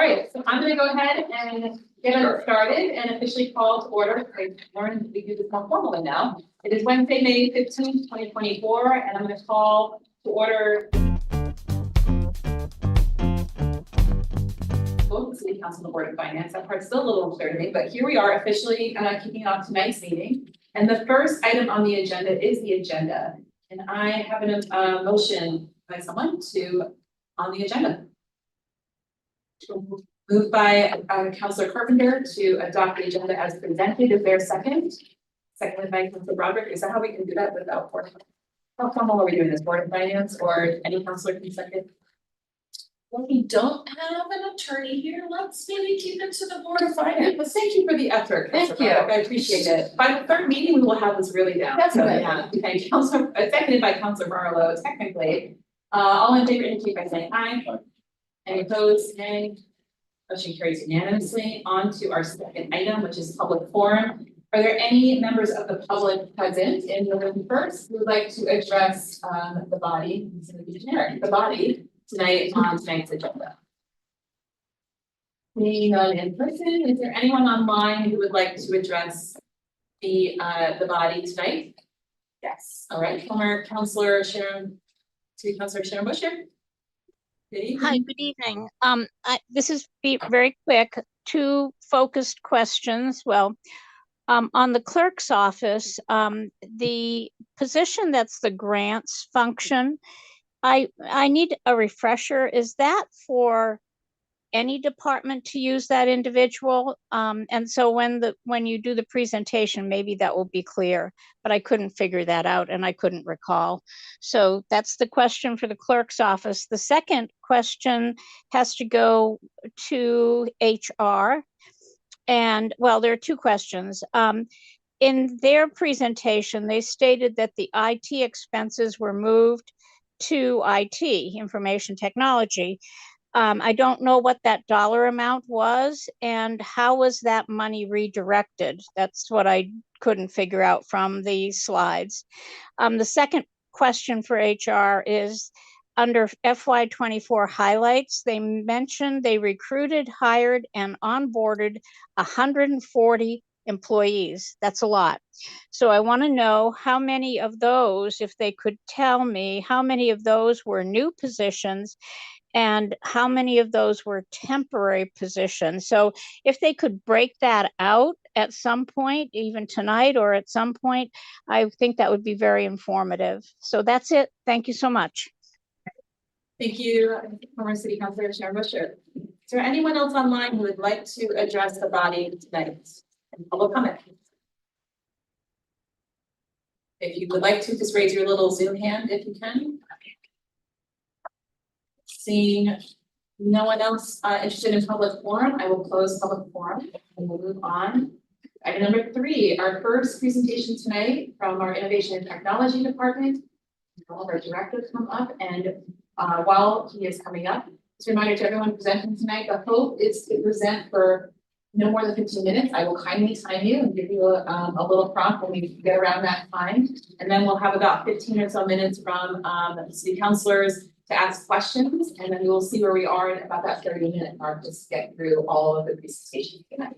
All right, so I'm gonna go ahead and get us started and officially call to order. I learned we do this more formally now. It is Wednesday, May 15th, 2024, and I'm gonna call to order both the City Council and the Board of Finance. That part's still a little unclear to me, but here we are officially kicking off tonight's meeting. And the first item on the agenda is the agenda. And I have a motion by someone on the agenda. Moved by Councilor Carpenter to adopt the agenda as presented. Is there a second? Seconded by Councilor Broderick. Is that how we can do that without board? How formal are we doing this? Board of Finance or any councilor can second? Well, we don't have an attorney here. Let's maybe keep it to the Board of Finance. Well, thank you for the effort. Thank Councilor you. Broderick. I appreciate it. By the third meeting, we will have this really down. Definitely. So, yeah. Okay, seconded by Councilor Barlow, technically. All in favor indicate by saying aye. Any opposed? Nay. Motion carries unanimously. On to our second item, which is public forum. Are there any members of the public present in the room first who would like to address the body? It's going to be generic. The body tonight on tonight's agenda. Seeing none in person, is there anyone online who would like to address the body tonight? Yes. All right. Former Councilor Sharon, City Councilor Sharon Busher. Good evening. Hi, good evening. This is very quick. Two focused questions. Well, on the clerk's office, the position that's the grants function, I need a refresher. Is that for any department to use that individual? And so when you do the presentation, maybe that will be clear, but I couldn't figure that out and I couldn't recall. So that's the question for the clerk's office. The second question has to go to HR. And well, there are two questions. In their presentation, they stated that the IT expenses were moved to IT, information technology. I don't know what that dollar amount was and how was that money redirected? That's what I couldn't figure out from the slides. The second question for HR is under FY24 highlights, they mentioned they recruited, hired, and onboarded 140 employees. That's a lot. So I want to know how many of those, if they could tell me, how many of those were new positions and how many of those were temporary positions. So if they could break that out at some point, even tonight or at some point, I think that would be very informative. So that's it. Thank you so much. Thank you, former City Councilor Sharon Busher. Is there anyone else online who would like to address the body tonight? And public comment. If you would like to, just raise your little Zoom hand if you can. Seeing no one else interested in public forum, I will close public forum and we'll move on. Item number 3, our first presentation tonight from our Innovation and Technology Department. All of our directors come up, and while he is coming up, just a reminder to everyone presenting tonight, the hope is to present for no more than 15 minutes. I will kindly time you and give you a little prompt when we get around that time. And then we'll have about 15 or so minutes from the city councilors to ask questions. And then we will see where we are at about that 30-minute mark, just to get through all of the presentations tonight.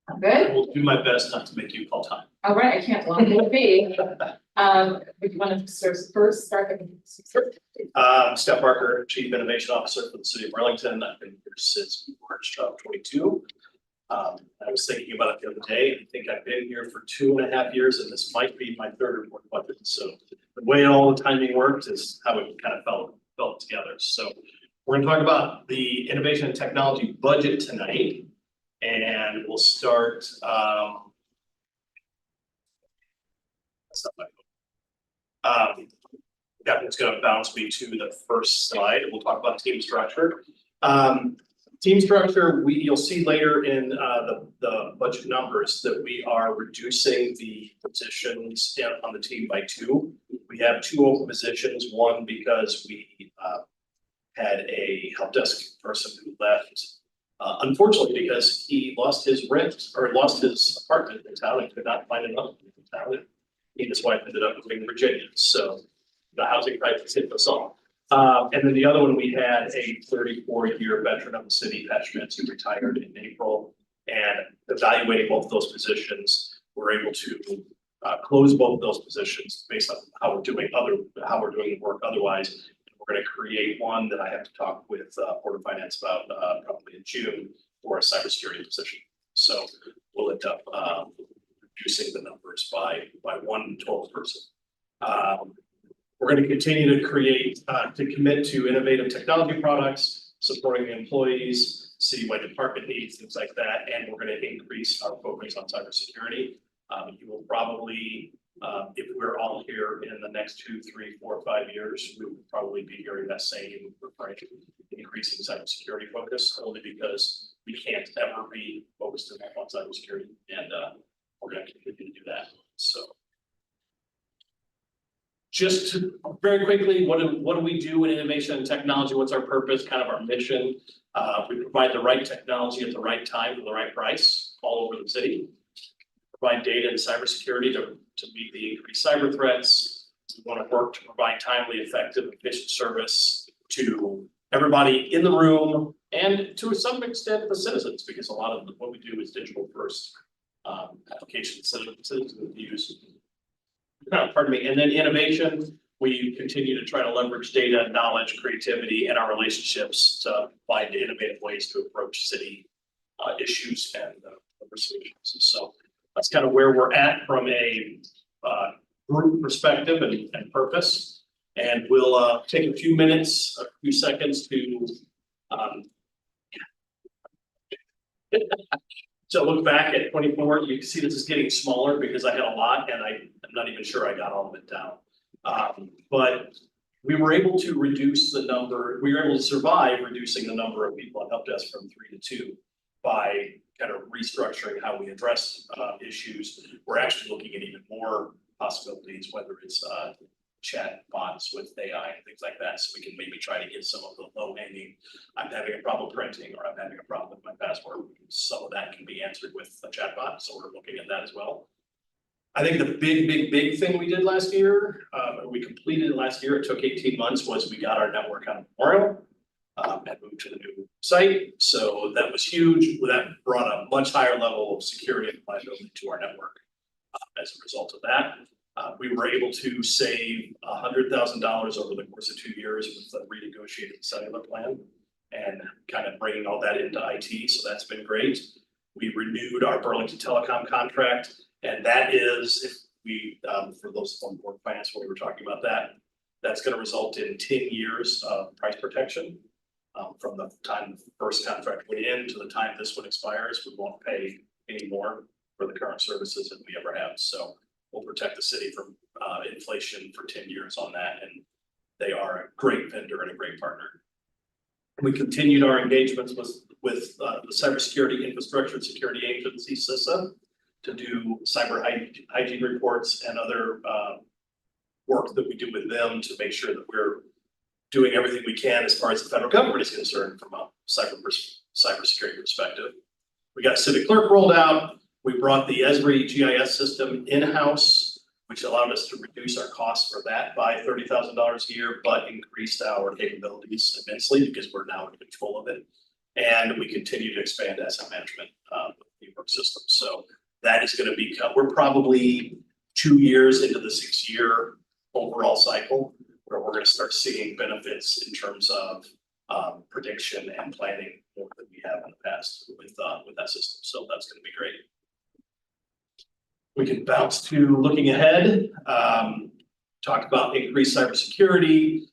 I'm good? I will do my best not to make you call time. All right, I can't long will be. If you want to first start. Steph Barker, Chief Innovation Officer for the City of Burlington. I've been here since March of 22. I was thinking about it the other day. I think I've been here for 2.5 years, and this might be my third or fourth budget. So the way all the timing worked is how it kind of felt together. So we're going to talk about the innovation and technology budget tonight, and we'll start. It's going to bounce me to the first slide. We'll talk about team structure. Team structure, you'll see later in the budget numbers that we are reducing the positions on the team by 2. We have 2 open positions. One because we had a help desk person who left, unfortunately, because he lost his rent or lost his apartment in town and could not find another in town. He and his wife ended up moving to Virginia, so the housing crisis hit us all. And then the other one, we had a 34-year veteran of the city, Pat Schmitz, who retired in April. And evaluating both of those positions, we're able to close both of those positions based on how we're doing the work otherwise. We're going to create one that I have to talk with Board of Finance about probably in June for a cybersecurity position. So we'll end up reducing the numbers by one total person. We're going to continue to commit to innovative technology products, supporting the employees, citywide department needs, things like that, and we're going to increase our focus on cybersecurity. You will probably, if we're all here in the next 2, 3, 4, 5 years, we will probably be hearing that same increasing cybersecurity focus, only because we can't ever be focused enough on cybersecurity, and we're going to continue to do that. So, just to, very quickly, what do we do in innovation and technology? What's our purpose? Kind of our mission. We provide the right technology at the right time for the right price all over the city. Provide data and cybersecurity to meet the increased cyber threats. We want to work to provide timely, effective, efficient service to everybody in the room and to some extent the citizens, because a lot of what we do is digital first applications citizens use. Pardon me. And then innovation, we continue to try to leverage data, knowledge, creativity, and our relationships to find innovative ways to approach city issues and solutions. So that's kind of where we're at from a group perspective and purpose. And we'll take a few minutes, a few seconds to look back at 24. You can see this is getting smaller because I had a lot and I'm not even sure I got all of it down. But we were able to reduce the number, we were able to survive reducing the number of people at help desk from 3 to 2 by kind of restructuring how we address issues. We're actually looking at even more possibilities, whether it's chat bots with AI and things like that, so we can maybe try to get some of the low hanging. I'm having a problem printing, or I'm having a problem with my password. Some of that can be answered with a chat bot, so we're looking at that as well. I think the big thing we did last year, we completed it last year, it took 18 months, was we got our network on Memorial and moved to the new site. So that was huge. That brought a much higher level of security and reliability to our network. As a result of that, we were able to save $100,000 over the course of 2 years with the renegotiated cellular plan and kind of bringing all that into IT. So that's been great. We renewed our Burlington telecom contract. And that is, if we, for those on board finance, when we were talking about that, that's going to result in 10 years of price protection. From the time the first contract went in to the time this one expires, we won't pay any more for the current services that we ever have. So we'll protect the city from inflation for 10 years on that. And they are a great vendor and a great partner. We continued our engagements with the Cybersecurity Infrastructure and Security Agency, CISA, to do cyber hygiene reports and other work that we do with them to make sure that we're doing everything we can as far as the federal government is concerned from a cybersecurity perspective. We got Civic Clerk rolled out. We brought the Esri GIS system in-house, which allowed us to reduce our costs for that by $30,000 a year, but increased our capabilities immensely because we're now in control of it. And we continue to expand asset management with the New York system. So that is going to become, we're probably 2 years into the 6-year overall cycle where we're going to start seeing benefits in terms of prediction and planning more than we have in the past with that system. So that's going to be great. We can bounce to looking ahead, talk about increased cybersecurity.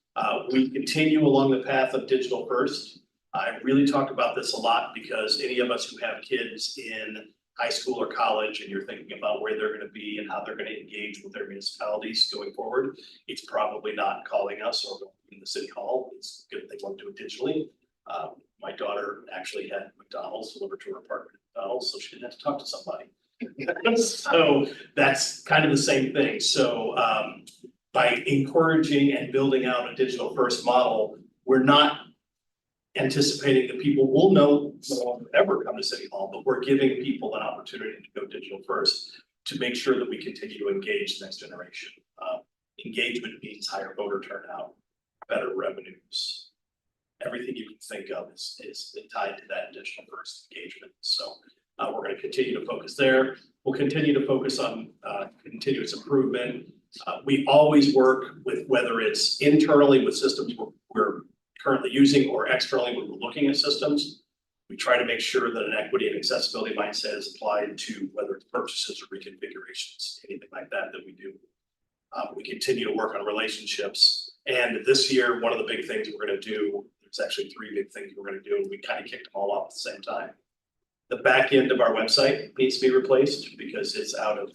We continue along the path of digital first. I really talk about this a lot because any of us who have kids in high school or college and you're thinking about where they're going to be and how they're going to engage with their municipalities going forward, it's probably not calling us or in the city hall. It's good if they want to do it digitally. My daughter actually had McDonald's delivered to her apartment at McDonald's, so she didn't have to talk to somebody. So that's kind of the same thing. So by encouraging and building out a digital first model, we're not anticipating that people will no longer ever come to City Hall, but we're giving people an opportunity to go digital first to make sure that we continue to engage the next generation. Engagement means higher voter turnout, better revenues. Everything you can think of is tied to that additional first engagement. So we're going to continue to focus there. We'll continue to focus on continuous improvement. We always work with, whether it's internally with systems we're currently using or externally when we're looking at systems. We try to make sure that an equity and accessibility mindset is applied to whether it's purchases or reconfigurations, anything like that we do. We continue to work on relationships. And this year, one of the big things we're going to do, there's actually 3 big things we're going to do, and we kind of kicked them all off at the same time. The back end of our website needs to be replaced because it's out of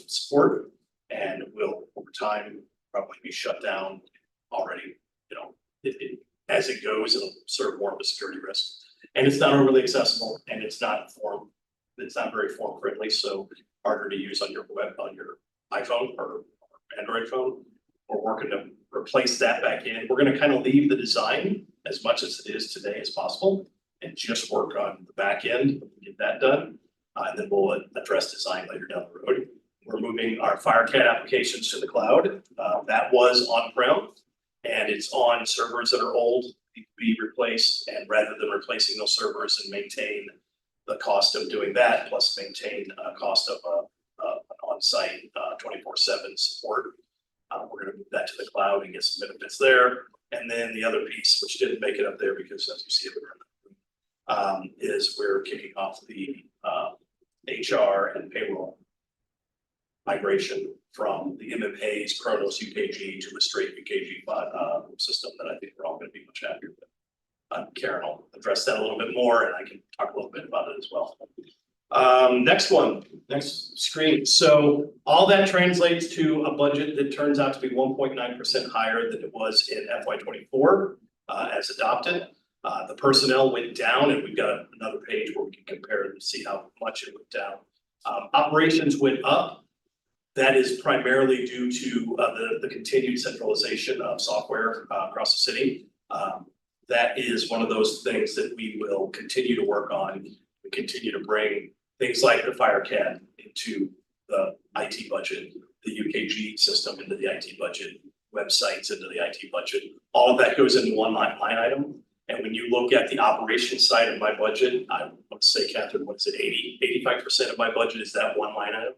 support, and will over time probably be shut down already. You know, as it goes, it'll serve more of a security risk, and it's not overly accessible, and it's not very form friendly, so harder to use on your iPhone or Android phone. We're working to replace that back in. We're going to kind of leave the design as much as it is today as possible, and just work on the back end, get that done. And then we'll address design later down the road. We're moving our FireCAD applications to the cloud. That was on-prem, and it's on servers that are old, need to be replaced. And rather than replacing those servers and maintain the cost of doing that, plus maintain cost of an on-site 24/7 support, we're going to move that to the cloud and get some benefits there. And then the other piece, which didn't make it up there because as you see it, is we're kicking off the HR and payroll migration from the MMA's Kronos UKG to a straight UKG system that I think we're all going to be much happier with. Karen will address that a little bit more, and I can talk a little bit about it as well. Next screen. So all that translates to a budget that turns out to be 1.9% higher than it was in FY24 as adopted. The personnel went down, and we've got another page where we can compare it and see how much it went down. Operations went up. That is primarily due to the continued centralization of software across the city. That is one of those things that we will continue to work on. We continue to bring things like the FireCAD into the IT budget, the UKG system into the IT budget, websites into the IT budget. All of that goes into one line item. And when you look at the operations side of my budget, I would say, Catherine, what is it, 85% of my budget is that one line item.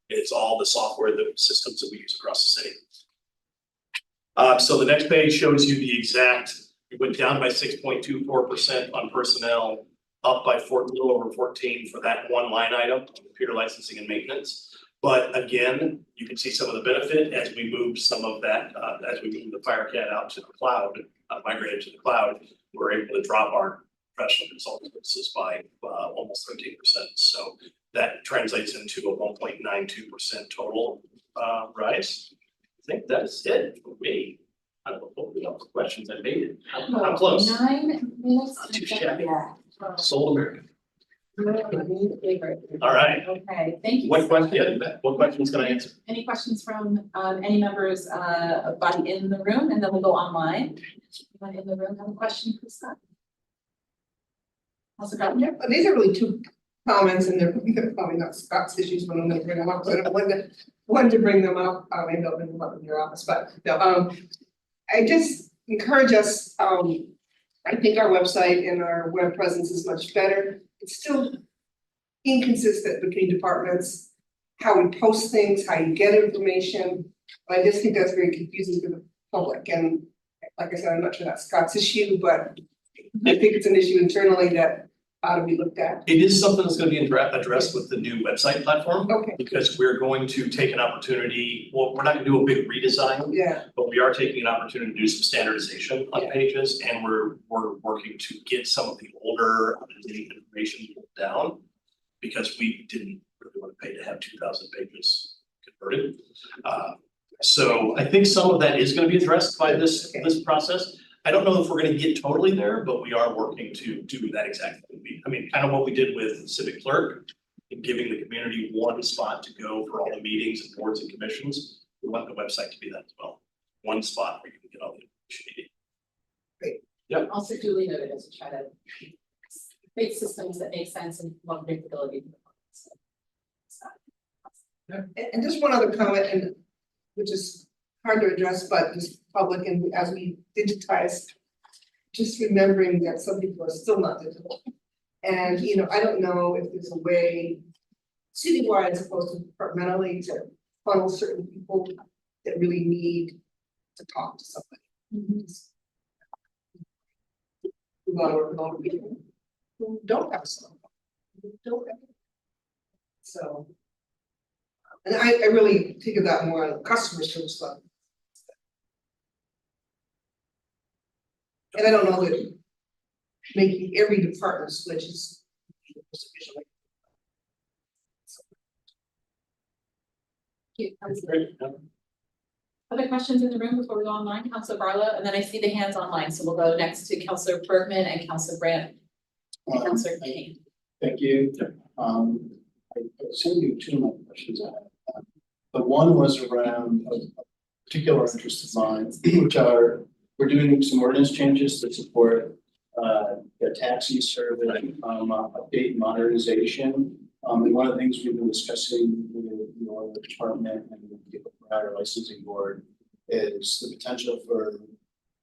It's all the software, the systems that we use across the city. So the next page shows you the exact, it went down by 6.24% on personnel, up by a little over 14 for that one line item, computer licensing and maintenance. But again, you can see some of the benefit as we move some of that, as we move the FireCAD out to the cloud, migrated to the cloud, we're able to drop our professional consulting services by almost 13%. So that translates into a 1.92% total rise. I think that's it for me. I don't know if the questions I made it. I'm close. 9 minutes. Not too shabby. Yeah. Sold American. All right. Okay, thank you. What questions can I answer? Any questions from any members of body in the room, and then we'll go online. Anyone in the room have a question for Scott? How's it going here? These are really 2 comments, and they're probably not Scott's issues when I'm going to bring them up. So I don't want to bring them up. Maybe I'll bring them up in your office, but no. I just encourage us. I think our website and our web presence is much better. It's still inconsistent between departments, how we post things, how you get information. I just think that's very confusing for the public. And like I said, I'm not sure that's Scott's issue, but I think it's an issue internally that ought to be looked at. It is something that's going to be addressed with the new website platform. Okay. Because we're going to take an opportunity, well, we're not going to do a big redesign. Yeah. But we are taking an opportunity to do some standardization on pages, and we're working to get some of the older information down, because we didn't really want to pay to have 2,000 pages converted. So I think some of that is going to be addressed by this process. I don't know if we're going to get totally there, but we are working to do that exact thing. I mean, kind of what we did with Civic Clerk, in giving the community one spot to go for all the meetings and boards and commissions. We want the website to be that as well. One spot where you can get all the information you need. Also duly noted as we try to create systems that make sense and want predictability. And just one other comment, and which is hard to address, but just public and as we digitize, just remembering that some people are still not digital. And, you know, I don't know if there's a way citywide as opposed to departmentally to funnel certain people that really need to talk to somebody. We want to work with all the people who don't have some. Who don't have. So. And I really think of that more on the customer service level. And I don't know that making every department switch is sufficient. Other questions in the room before we go online? Councilor Barlow, and then I see the hands online, so we'll go next to Councilor Bergman and Councilor Brandt. And Councilor Kane. Thank you. I sent you two of my questions. The one was around a particular interest of mine, which are, we're doing some ordinance changes to support the taxi service, update modernization. And one of the things we've been discussing with your department and our licensing board is the potential for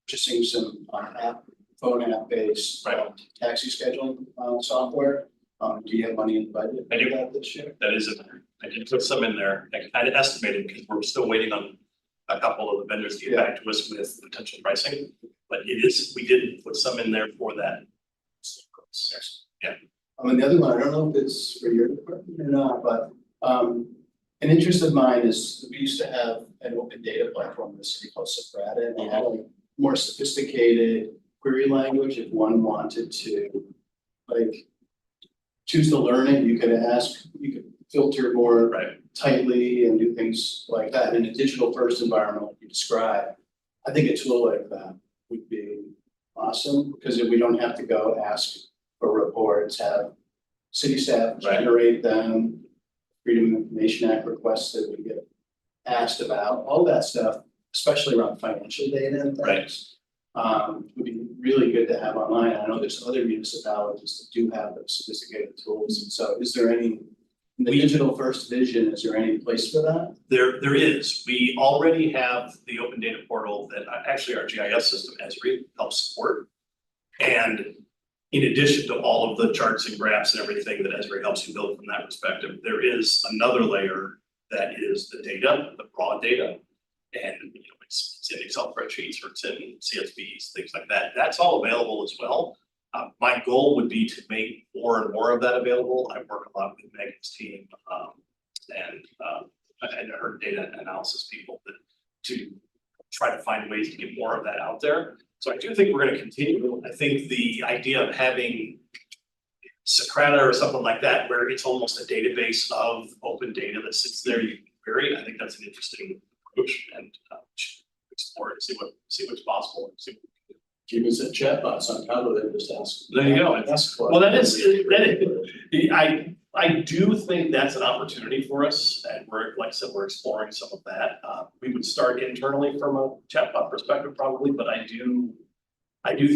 purchasing some phone app based taxi scheduling software. Do you have money in the budget? I do. For that this year? That is in there. I did put some in there. I kind of estimated because we're still waiting on a couple of the vendors to get back to us with potential pricing. But it is, we did put some in there for that. Yeah. And the other one, I don't know if it's for your department or not, but an interest of mine is we used to have an open data platform in the city called Socrata, and they had a more sophisticated query language. If one wanted to like choose to learn it, you could ask, you could filter more tightly and do things like that in a digital first environment like you described. I think a tool like that would be awesome because if we don't have to go ask for reports, have city staff generate them, Freedom of Information Act requests that we get asked about, all that stuff, especially around financial data and things. Would be really good to have online. I know there's other municipalities that do have those sophisticated tools. And so is there any, in the digital first vision, is there any place for that? There is. We already have the open data portal that actually our GIS system Esri helps support. And in addition to all of the charts and graphs and everything that Esri helps you build from that perspective, there is another layer that is the data, the raw data. And you know, it's in Excel spreadsheets or it's in CSVs, things like that. That's all available as well. My goal would be to make more and more of that available. I work a lot with Megan's team and her data analysis people to try to find ways to get more of that out there. So I do think we're going to continue. I think the idea of having Socrata or something like that, where it's almost a database of open data that sits there, you can query. I think that's an interesting approach and explore it, see what's possible. And see what we can do. Give us a chatbots on top of it, just ask. There you go. Well, that is, that I do think that's an opportunity for us, and we're, like I said, we're exploring some of that. We would start internally from a chatbot perspective probably, but I do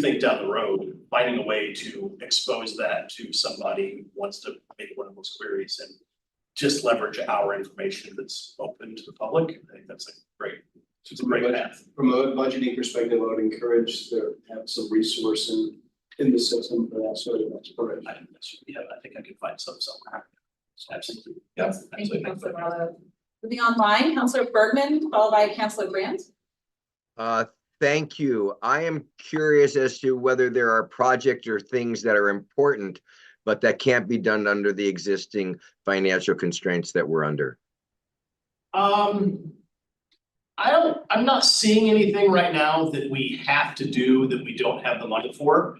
think down the road, finding a way to expose that to somebody who wants to make one of those queries and just leverage our information that's open to the public. I think that's a great path. From a budgeting perspective, I would encourage to have some resource in the system for that sort of exploration. I think I could find some somewhere. Absolutely. Yes, thank you, Councilor Barlow. Moving online, Councilor Bergman, followed by Councilor Brandt. Thank you. I am curious as to whether there are projects or things that are important, but that can't be done under the existing financial constraints that we're under. I'm not seeing anything right now that we have to do that we don't have the money for.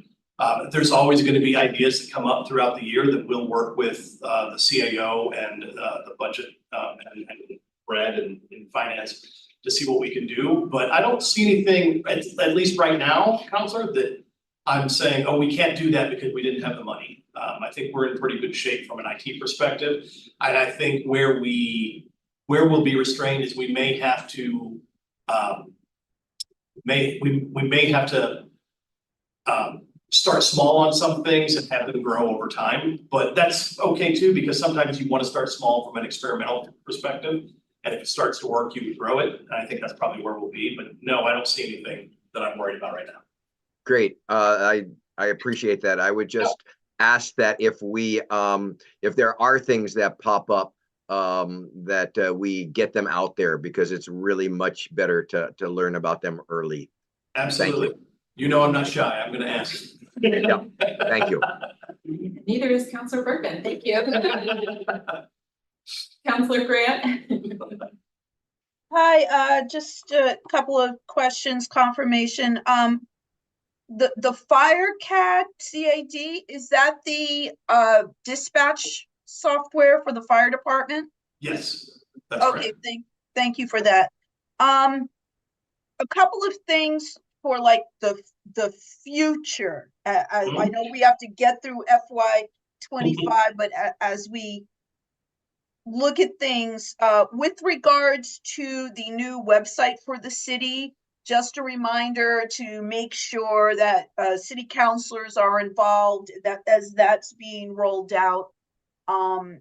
There's always going to be ideas that come up throughout the year that we'll work with the CAO and the budget and Brad and finance to see what we can do. But I don't see anything, at least right now, Counselor, that I'm saying, oh, we can't do that because we didn't have the money. I think we're in pretty good shape from an IT perspective. And I think where we'll be restrained is we may have to start small on some things and have them grow over time, but that's okay too, because sometimes you want to start small from an experimental perspective. And if it starts to work, you would grow it. And I think that's probably where we'll be. But no, I don't see anything that I'm worried about right now. Great. I appreciate that. I would just ask that if there are things that pop up, that we get them out there, because it's really much better to learn about them early. Absolutely. You know, I'm not shy. I'm going to ask. Yeah. Thank you. Neither is Counselor Bergman. Thank you. Counselor Grant. Hi, just a couple of questions, confirmation. The FireCAD CAD, is that the dispatch software for the fire department? Yes, that's Okay, right. thank you for that. A couple of things for like the future. I know we have to get through FY25, but as we look at things with regards to the new website for the city, just a reminder to make sure that city councilors are involved, that as that's being rolled out. I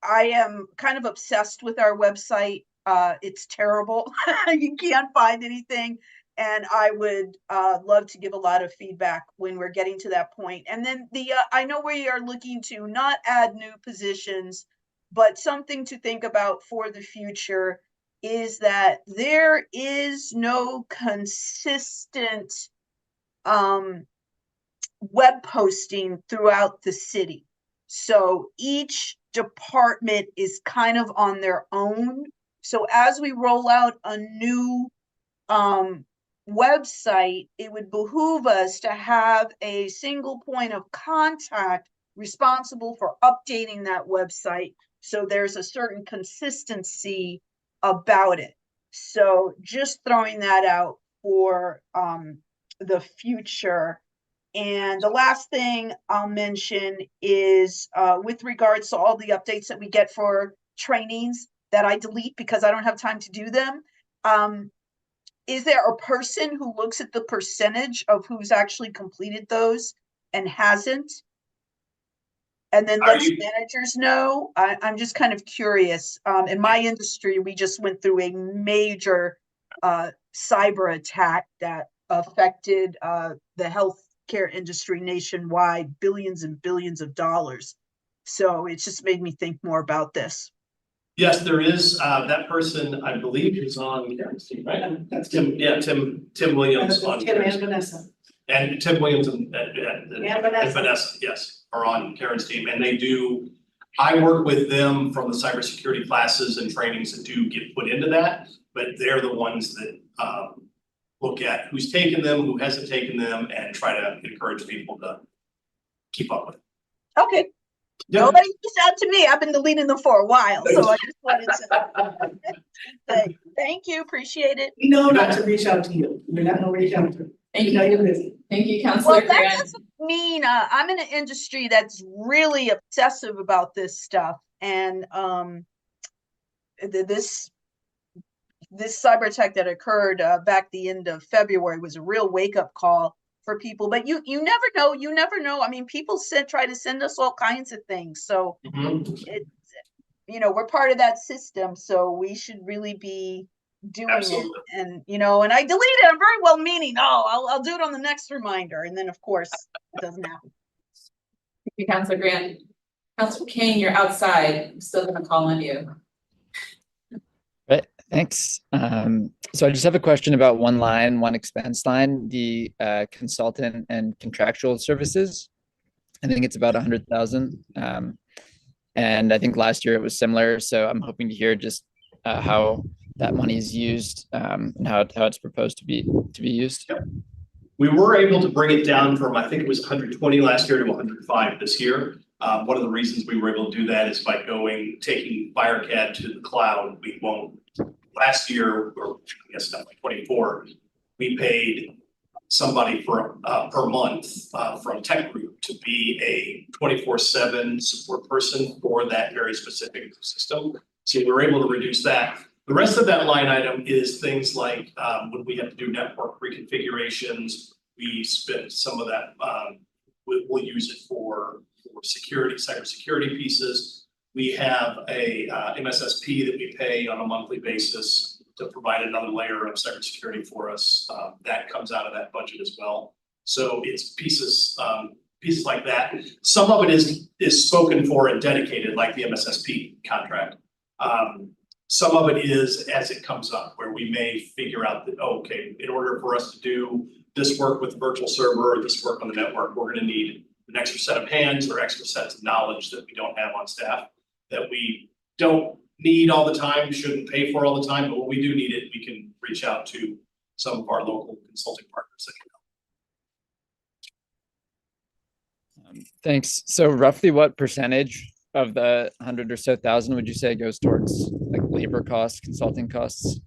am kind of obsessed with our website. It's terrible. You can't find anything. And I would love to give a lot of feedback when we're getting to that point. And then I know we are looking to not add new positions, but something to think about for the future is that there is no consistent web posting throughout the city. So each department is kind of on their own. So as we roll out a new website, it would behoove us to have a single point of contact responsible for updating that website, so there's a certain consistency about it. So just throwing that out for the future. And the last thing I'll mention is with regards to all the updates that we get for trainings that I delete because I don't have time to do them. Is there a person who looks at the percentage of who's actually completed those and hasn't? And then lets managers know? I'm just kind of curious. In my industry, we just went through a major cyber attack that affected the healthcare industry nationwide, billions and billions of dollars. So it just made me think more about this. Yes, there is, that person, I believe, is on Karen's team, right? That's Tim, yeah, Tim Williams on. Tim and Vanessa. And Tim Williams and Vanessa. Vanessa, yes, are on Karen's team, and they do, I work with them from the cybersecurity classes and trainings that do get put into that, but they're the ones that look at who's taken them, who hasn't taken them, and try to encourage people to keep up with it. Okay. Yeah. Nobody reached out to me. I've been deleting them for a while, so I just wanted to say thank you, appreciate it. We know not to reach out to you. We're not gonna reach out to you. Thank We know you. you're busy. Thank you, Counselor Well, that Grant. doesn't mean I'm in an industry that's really obsessive about this stuff, and this cyber attack that occurred back the end of February was a real wake up call for people. But you never know. You never know. I mean, people try to send us all kinds of things. So it's, we're part of that system. So we should really be doing Absolutely. it. And and I delete it. I'm very well meaning. Oh, I'll do it on the next reminder. And then of course it doesn't happen. Thank you, Counselor Grant. Counselor Kane, you're outside. I'm still gonna call on you. Right, thanks. So I just have a question about one expense line, the consultant and contractual services. I think it's about 100,000. And I think last year it was similar. So I'm hoping to hear just how that money is used and how it's proposed to be used. Yep. We were able to bring it down from, I think it was 120 last year to 105 this year. One of the reasons we were able to do that is by taking FireCAD to the cloud. We won't. Last year, or I guess not, like 24, we paid somebody for per month from Tech Group to be a 24/7 support person for that very specific system. So we were able to reduce that. The rest of that line item is things like when we have to do network reconfigurations, we spend some of that. We'll use it for security, cybersecurity pieces. We have a MSSP that we pay on a monthly basis to provide another layer of cybersecurity for us. That comes out of that budget as well. So it's pieces like that. Some of it is spoken for and dedicated, like the MSSP contract. Some of it is as it comes up, where we may figure out that, oh, okay, in order for us to do this work with the virtual server or this work on the network, we're gonna need an extra set of hands or extra sets of knowledge that we don't have on staff, that we don't need all the time, shouldn't pay for all the time, but when we do need it, we can reach out to some of our local consulting partners that can help. Thanks. So roughly what percentage of the 100 or so thousand would you say goes towards like labor costs, consulting costs?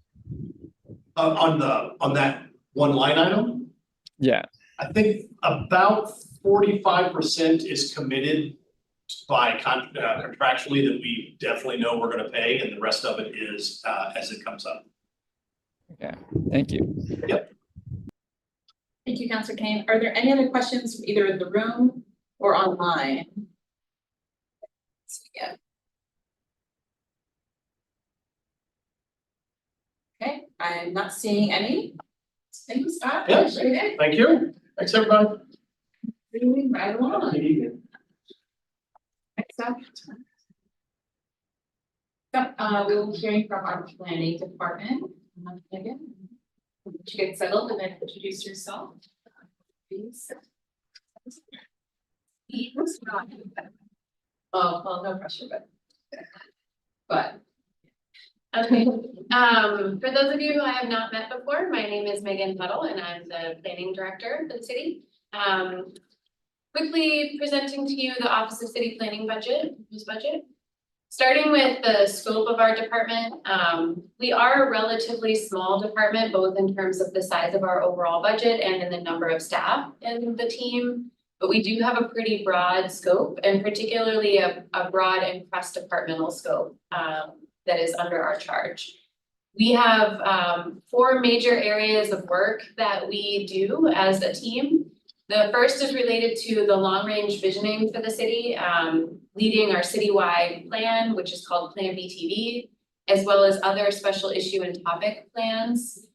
On that one line item, Yeah. I think about 45% is committed by contractually that we definitely know we're gonna pay, and the rest of it is as it comes up. Okay. Thank you. Yep. Thank you, Councilor Kane. Are there any other questions from either in the room or online? Yeah. Okay, I'm not seeing any. Thank you, Scott. Yeah. Okay. Thank you. Thanks, everybody. Moving right along. Next up. So, we will be hearing from our planning department. Again, would you get settled and then introduce yourself? Please. Oh, well, no pressure, but. Okay, for those of you who I have not met before, my name is Megan Tuttle and I'm the planning director for the city. Quickly presenting to you the Office of City Planning budget. Starting with the scope of our department, we are a relatively small department, both in terms of the size of our overall budget and in the number of staff in the team. But we do have a pretty broad scope, and particularly a broad and cross-departmental scope that is under our charge. We have 4 major areas of work that we do as a team. The first is related to the long-range visioning for the city, leading our citywide plan, which is called Plan BTV, as well as other special issue and topic plans.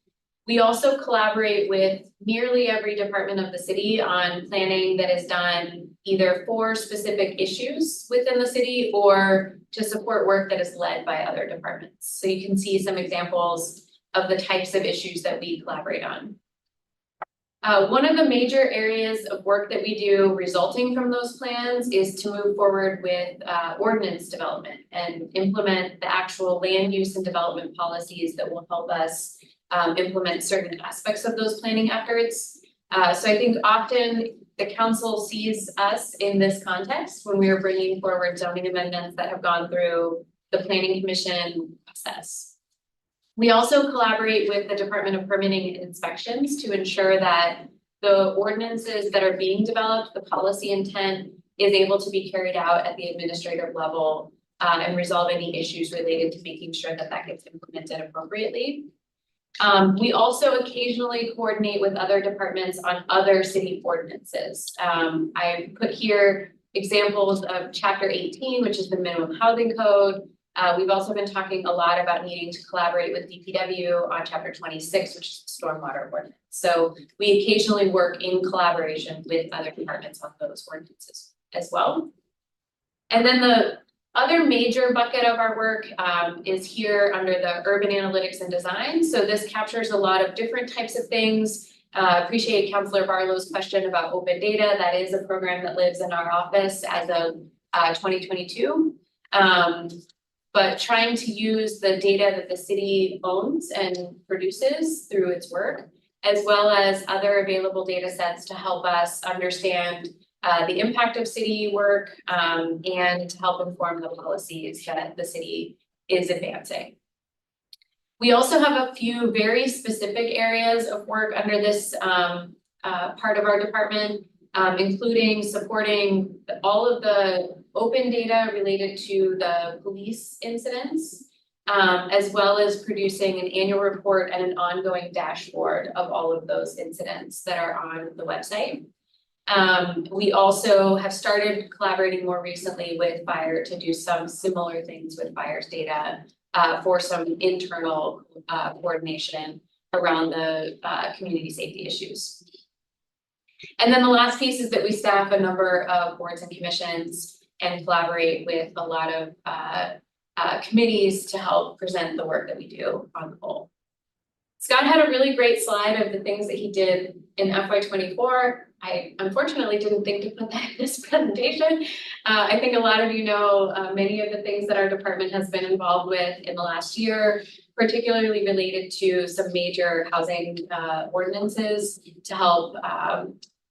We also collaborate with nearly every department of the city on planning that is done either for specific issues within the city or to support work that is led by other departments. So you can see some examples of the types of issues that we collaborate on. One of the major areas of work that we do resulting from those plans is to move forward with ordinance development and implement the actual land use and development policies that will help us implement certain aspects of those planning efforts. So I think often the council sees us in this context when we are bringing forward zoning amendments that have gone through the planning commission process. We also collaborate with the Department of Permitting and Inspections to ensure that the ordinances that are being developed, the policy intent, is able to be carried out at the administrative level and resolve any issues related to making sure that that gets implemented appropriately. We also occasionally coordinate with other departments on other city ordinances. I put here examples of Chapter 18, which is the minimum housing code. We've also been talking a lot about needing to collaborate with DPW on Chapter 26, which is the stormwater ordinance. So we occasionally work in collaboration with other departments on those ordinances as well. And then the other major bucket of our work is here under the urban analytics and design. So this captures a lot of different types of things. Appreciate Councilor Barlow's question about open data. That is a program that lives in our office as of 2022. But trying to use the data that the city owns and produces through its work, as well as other available data sets to help us understand the impact of city work and to help inform the policies that the city is advancing. We also have a few very specific areas of work under this part of our department, including supporting all of the open data related to the police incidents, as well as producing an annual report and an ongoing dashboard of all of those incidents that are on the website. We also have started collaborating more recently with fire to do some similar things with fire's data for some internal coordination around the community safety issues. And then the last piece is that we staff a number of boards and commissions and collaborate with a lot of committees to help present the work that we do on the whole. Scott had a really great slide of the things that he did in FY24. I unfortunately didn't think to put that in this presentation. I think a lot of you know many of the things that our department has been involved with in the last year, particularly related to some major housing ordinances to help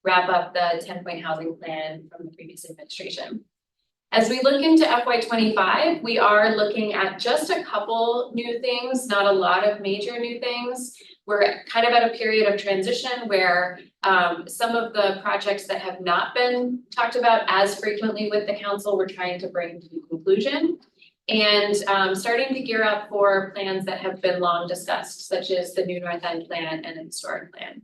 wrap up the 10-point housing plan from the previous administration. As we look into FY25, we are looking at just a couple new things, not a lot of major new things. We're kind of at a period of transition where some of the projects that have not been talked about as frequently with the council, we're trying to bring to conclusion. And starting to gear up for plans that have been long discussed, such as the new North End plan and the historic plan.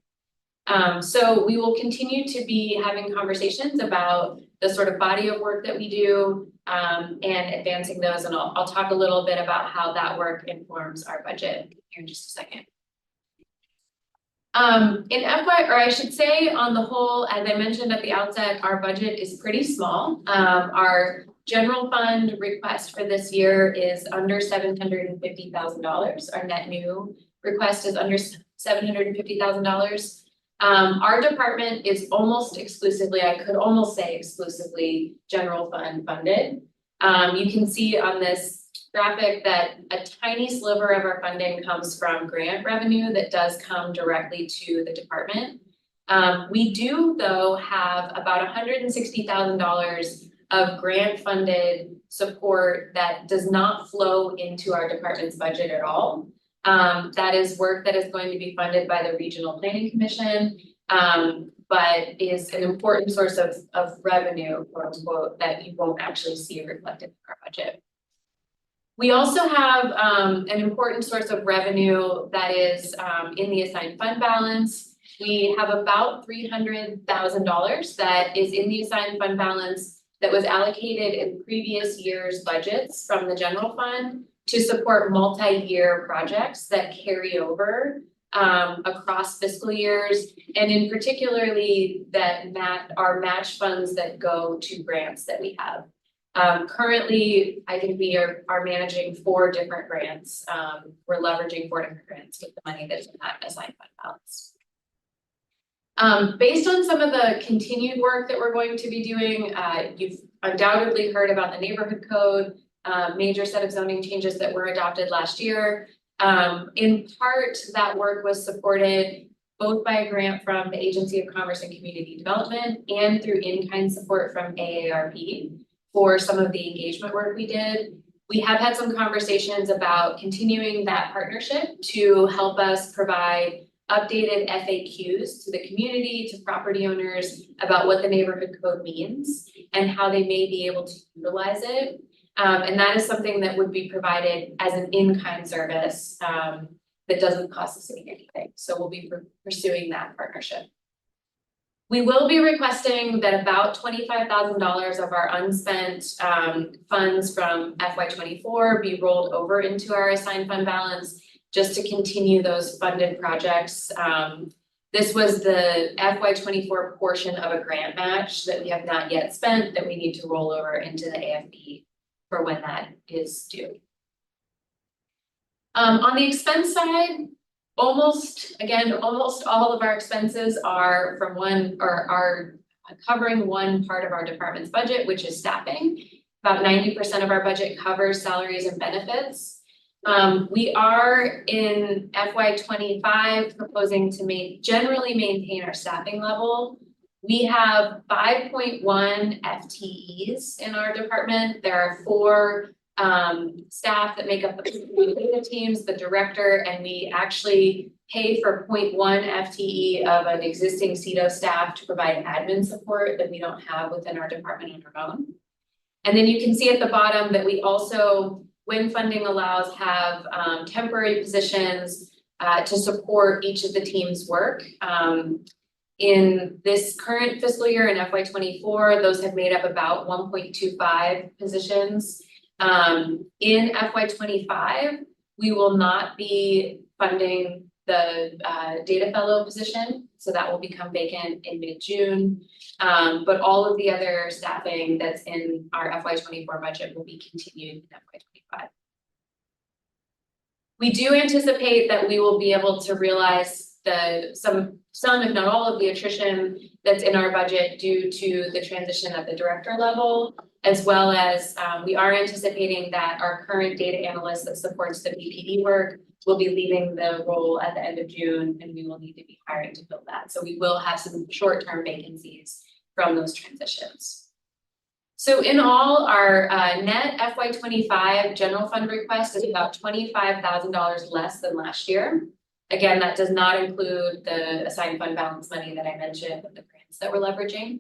So we will continue to be having conversations about the sort of body of work that we do and advancing those. And I'll talk a little bit about how that work informs our budget here in just a second. In I should say on the whole, as I mentioned at the outset, our budget is pretty small. Our general fund request for this year is under $750,000. Our net new request is under $750,000. Our department is almost exclusively, I could almost say exclusively, general fund funded. You can see on this graphic that a tiny sliver of our funding comes from grant revenue that does come directly to the department. We do, though, have about $160,000 of grant funded support that does not flow into our department's budget at all. That is work that is going to be funded by the Regional Planning Commission, but is an important source of revenue, quote unquote, that you won't actually see reflected in our budget. We also have an important source of revenue that is in the assigned fund balance. We have about $300,000 that is in the assigned fund balance that was allocated in previous year's budgets from the general fund to support multi-year projects that carry over across fiscal years, and in particularly that are match funds that go to grants that we have. Currently, I think we are managing 4 different grants. We're leveraging 4 different grants with the money that's in that assigned fund balance. Based on some of the continued work that we're going to be doing, you've undoubtedly heard about the neighborhood code, major set of zoning changes that were adopted last year. In part, that work was supported both by a grant from the Agency of Commerce and Community Development and through in-kind support from AARP for some of the engagement work we did. We have had some conversations about continuing that partnership to help us provide updated FAQs to the community, to property owners about what the neighborhood code means and how they may be able to utilize it. And that is something that would be provided as an in-kind service that doesn't cost the city anything. So we'll be pursuing that partnership. We will be requesting that about $25,000 of our unspent funds from FY24 be rolled over into our assigned fund balance just to continue those funded projects. This was the FY24 portion of a grant match that we have not yet spent that we need to roll over into the AFB for when that is due. On the expense side, almost all of our expenses are from one or are covering one part of our department's budget, which is staffing. About 90% of our budget covers salaries and benefits. We are in FY25 proposing to generally maintain our staffing level. We have 5.1 FTEs in our department. There are 4 staff that make up the data teams, the director, and we actually pay for 0.1 FTE of an existing CEDO staff to provide admin support that we don't have within our department on our own. And then you can see at the bottom that we also, when funding allows, have temporary positions to support each of the team's work. In this current fiscal year in FY24, those have made up about 1.25 positions. In FY25, we will not be funding the data fellow position, so that will become vacant in mid-June. But all of the other staffing that's in our FY24 budget will be continued in FY25. We do anticipate that we will be able to realize some, if not all of the attrition that's in our budget due to the transition at the director level, as well as we are anticipating that our current data analyst that supports the BPD work will be leaving the role at the end of June, and we will need to be hiring to fill that. So we will have some short-term vacancies from those transitions. So in all, our net FY25 general fund request is about $25,000 less than last year. Again, that does not include the assigned fund balance money that I mentioned with the grants that we're leveraging.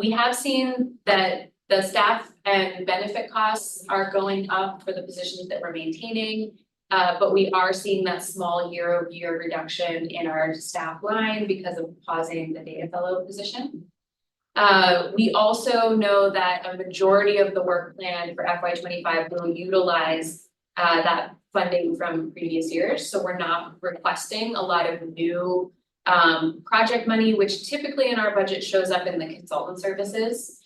We have seen that the staff and benefit costs are going up for the positions that we're maintaining, but we are seeing that small year-over-year reduction in our staff line because of pausing the data fellow position. We also know that a majority of the work plan for FY25 will utilize that funding from previous years. So we're not requesting a lot of new project money, which typically in our budget shows up in the consultant services.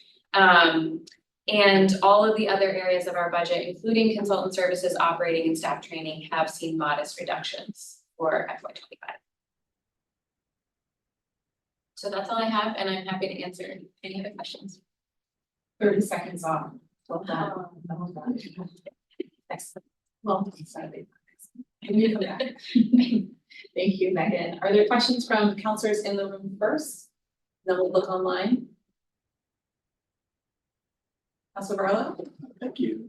And all of the other areas of our budget, including consultant services, operating and staff training, have seen modest reductions for FY25. So that's all I have, and I'm happy to answer any other questions. 30 seconds off. Well done. Excellent. Well, excited. Thank you, Megan. Are there questions from counselors in the room first? Then we'll look online. Councilor Barlow? Thank you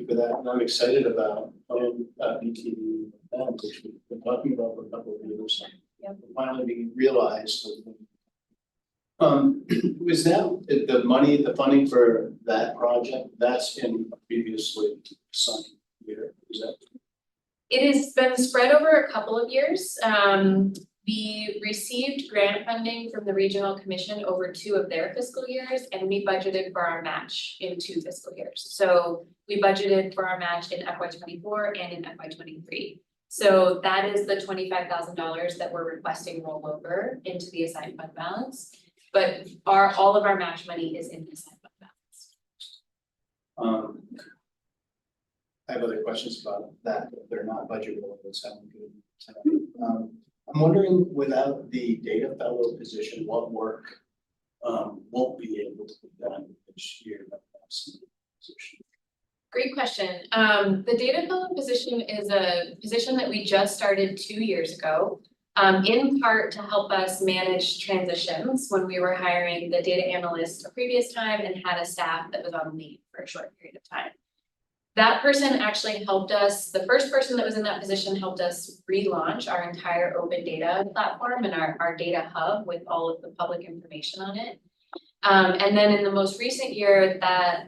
for that, and I'm excited about BTV, which we've been talking about for a couple of years. Yep. Finally being realized. Was that the money, the funding for that project, that's in a previously signed year, is that? It has been spread over a couple of years. We received grant funding from the Regional Commission over 2 of their fiscal years, and we budgeted for our match in 2 fiscal years. So we budgeted for our match in FY24 and in FY23. So that is the $25,000 that we're requesting rollover into the assigned fund balance. But all of our match money is in the assigned fund balance. I have other questions about that, but they're not budget related, so I'm good. I'm wondering, without the data fellow position, what work won't be able to be done this year? Great question. The data fellow position is a position that we just started 2 years ago, in part to help us manage transitions when we were hiring the data analyst a previous time and had a staff that was on leave for a short period of time. That person actually helped us, the first person that was in that position helped us relaunch our entire open data platform and our data hub with all of the public information on it. And then in the most recent year,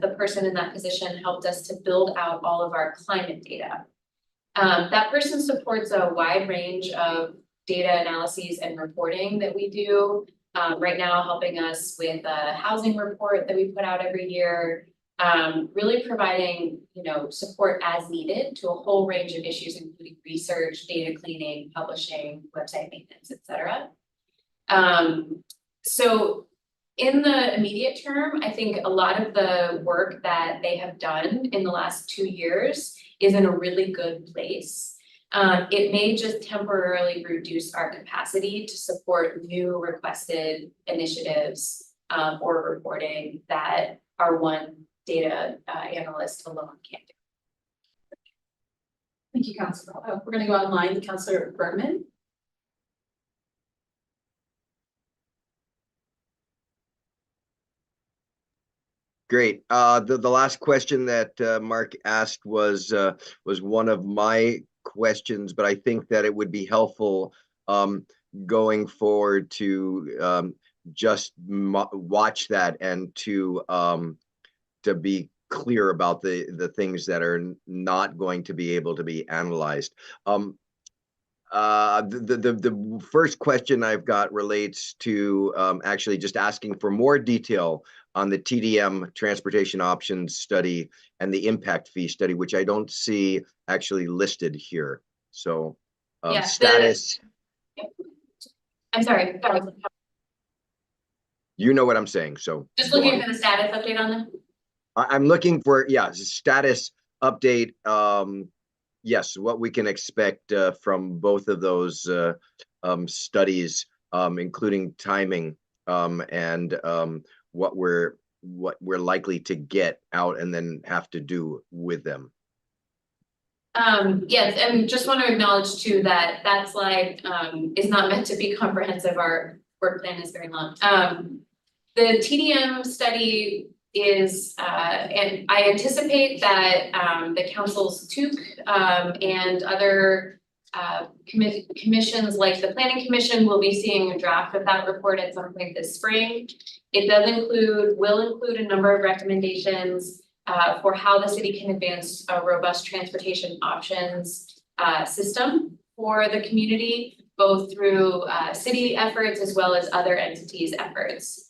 the person in that position helped us to build out all of our climate data. That person supports a wide range of data analyses and reporting that we do. Right now, helping us with a housing report that we put out every year. Really providing, support as needed to a whole range of issues, including research, data cleaning, publishing, website maintenance, etc. So in the immediate term, I think a lot of the work that they have done in the last 2 years is in a really good place. It may just temporarily reduce our capacity to support new requested initiatives or reporting that our one data analyst alone can't do. Thank you, Councilor. We're going to go online. Councilor Bergman. Great. The last question that Mark asked was one of my questions, but I think that it would be helpful going forward to just watch that and to be clear about the things that are not going to be able to be analyzed. The first question I've got relates to actually just asking for more detail on the TDM transportation options study and the impact fee study, which I don't see actually listed here. So Yeah, status, I'm sorry, you know what I'm saying, so. just go looking on. for the status update on them. I'm looking for, yeah, status update. Yes, what we can expect from both of those studies, including timing and what we're likely to get out and then have to do with them. Yes, and just want to acknowledge too that that slide is not meant to be comprehensive. Our work plan is very long. The TDM study is, and I anticipate that the council's TUC and other commissions like the Planning Commission will be seeing a draft of that report at some point this spring. It will include a number of recommendations for how the city can advance a robust transportation options system for the community, both through city efforts as well as other entities' efforts.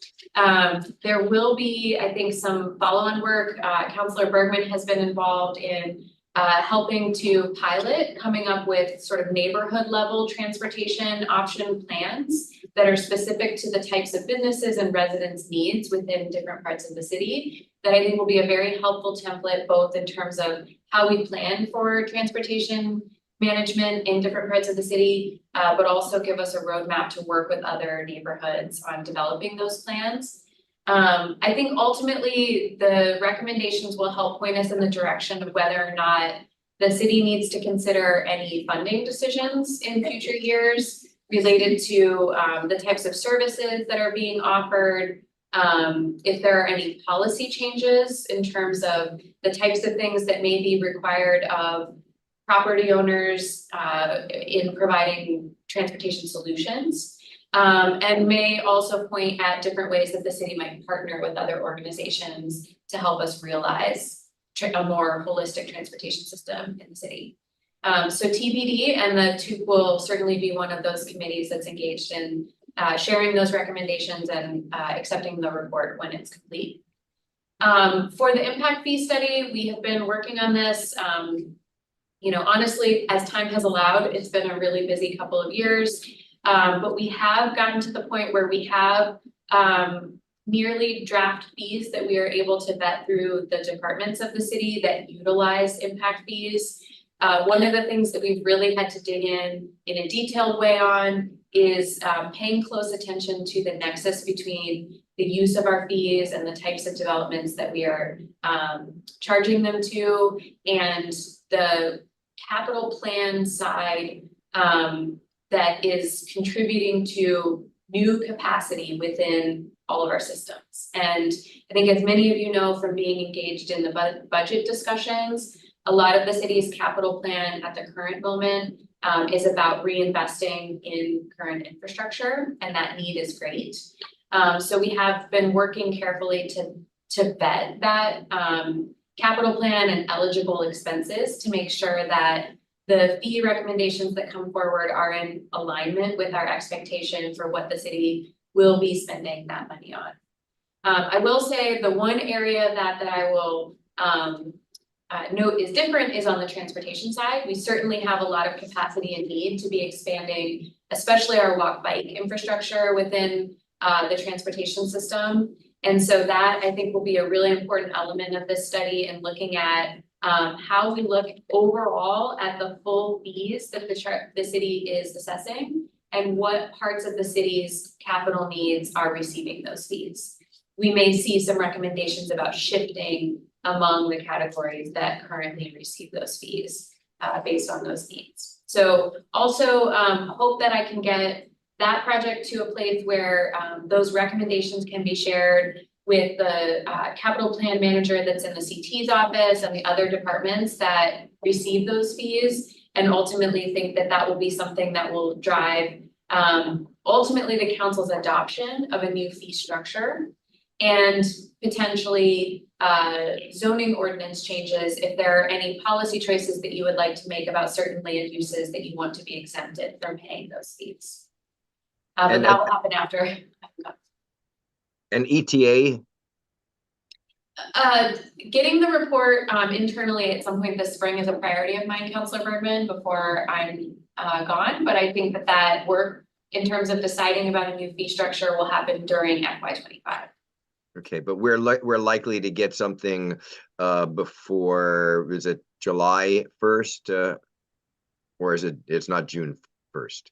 There will be, I think, some follow-on work. Councilor Bergman has been involved in helping to pilot, coming up with sort of neighborhood level transportation option plans that are specific to the types of businesses and residents' needs within different parts of the city. That I think will be a very helpful template, both in terms of how we plan for transportation management in different parts of the city, but also give us a roadmap to work with other neighborhoods on developing those plans. I think ultimately the recommendations will help point us in the direction of whether or not the city needs to consider any funding decisions in future years related to the types of services that are being offered. If there are any policy changes in terms of the types of things that may be required of property owners in providing transportation solutions, and may also point at different ways that the city might partner with other organizations to help us realize a more holistic transportation system in the city. So TBD, and the TUC will certainly be one of those committees that's engaged in sharing those recommendations and accepting the report when it's complete. For the impact fee study, we have been working on this. You know, honestly, as time has allowed, it's been a really busy couple of years, but we have gotten to the point where we have nearly draft fees that we are able to vet through the departments of the city that utilize impact fees. One of the things that we've really had to dig in a detailed way on is paying close attention to the nexus between the use of our fees and the types of developments that we are charging them to, and the capital plan side that is contributing to new capacity within all of our systems. And I think, as many of you know from being engaged in the budget discussions, a lot of the city's capital plan at the current moment is about reinvesting in current infrastructure, and that need is great. So we have been working carefully to vet that capital plan and eligible expenses to make sure that the fee recommendations that come forward are in alignment with our expectation for what the city will be spending that money on. I will say the one area that I will note is different is on the transportation side. We certainly have a lot of capacity and need to be expanding, especially our walk bike infrastructure within the transportation system. And so that, I think, will be a really important element of this study, and looking at how we look overall at the full fees that the city is assessing, and what parts of the city's capital needs are receiving those fees. We may see some recommendations about shifting among the categories that currently receive those fees based on those needs. So also hope that I can get that project to a place where those recommendations can be shared with the capital plan manager that's in the CT's office and the other departments that receive those fees, and ultimately think that that will be something that will drive ultimately the council's adoption of a new fee structure. and potentially zoning ordinance changes if there are any policy choices that you would like to make about certain land uses that you want to be exempted from paying those fees. But And that will happen after. An ETA, Getting the report internally at some point this spring is a priority of mine, Councilor Bergman, before I'm gone. But I think that work in terms of deciding about a new fee structure will happen during FY25. okay, but we're likely to get something before, is it July 1st? Or is it's not June 1st?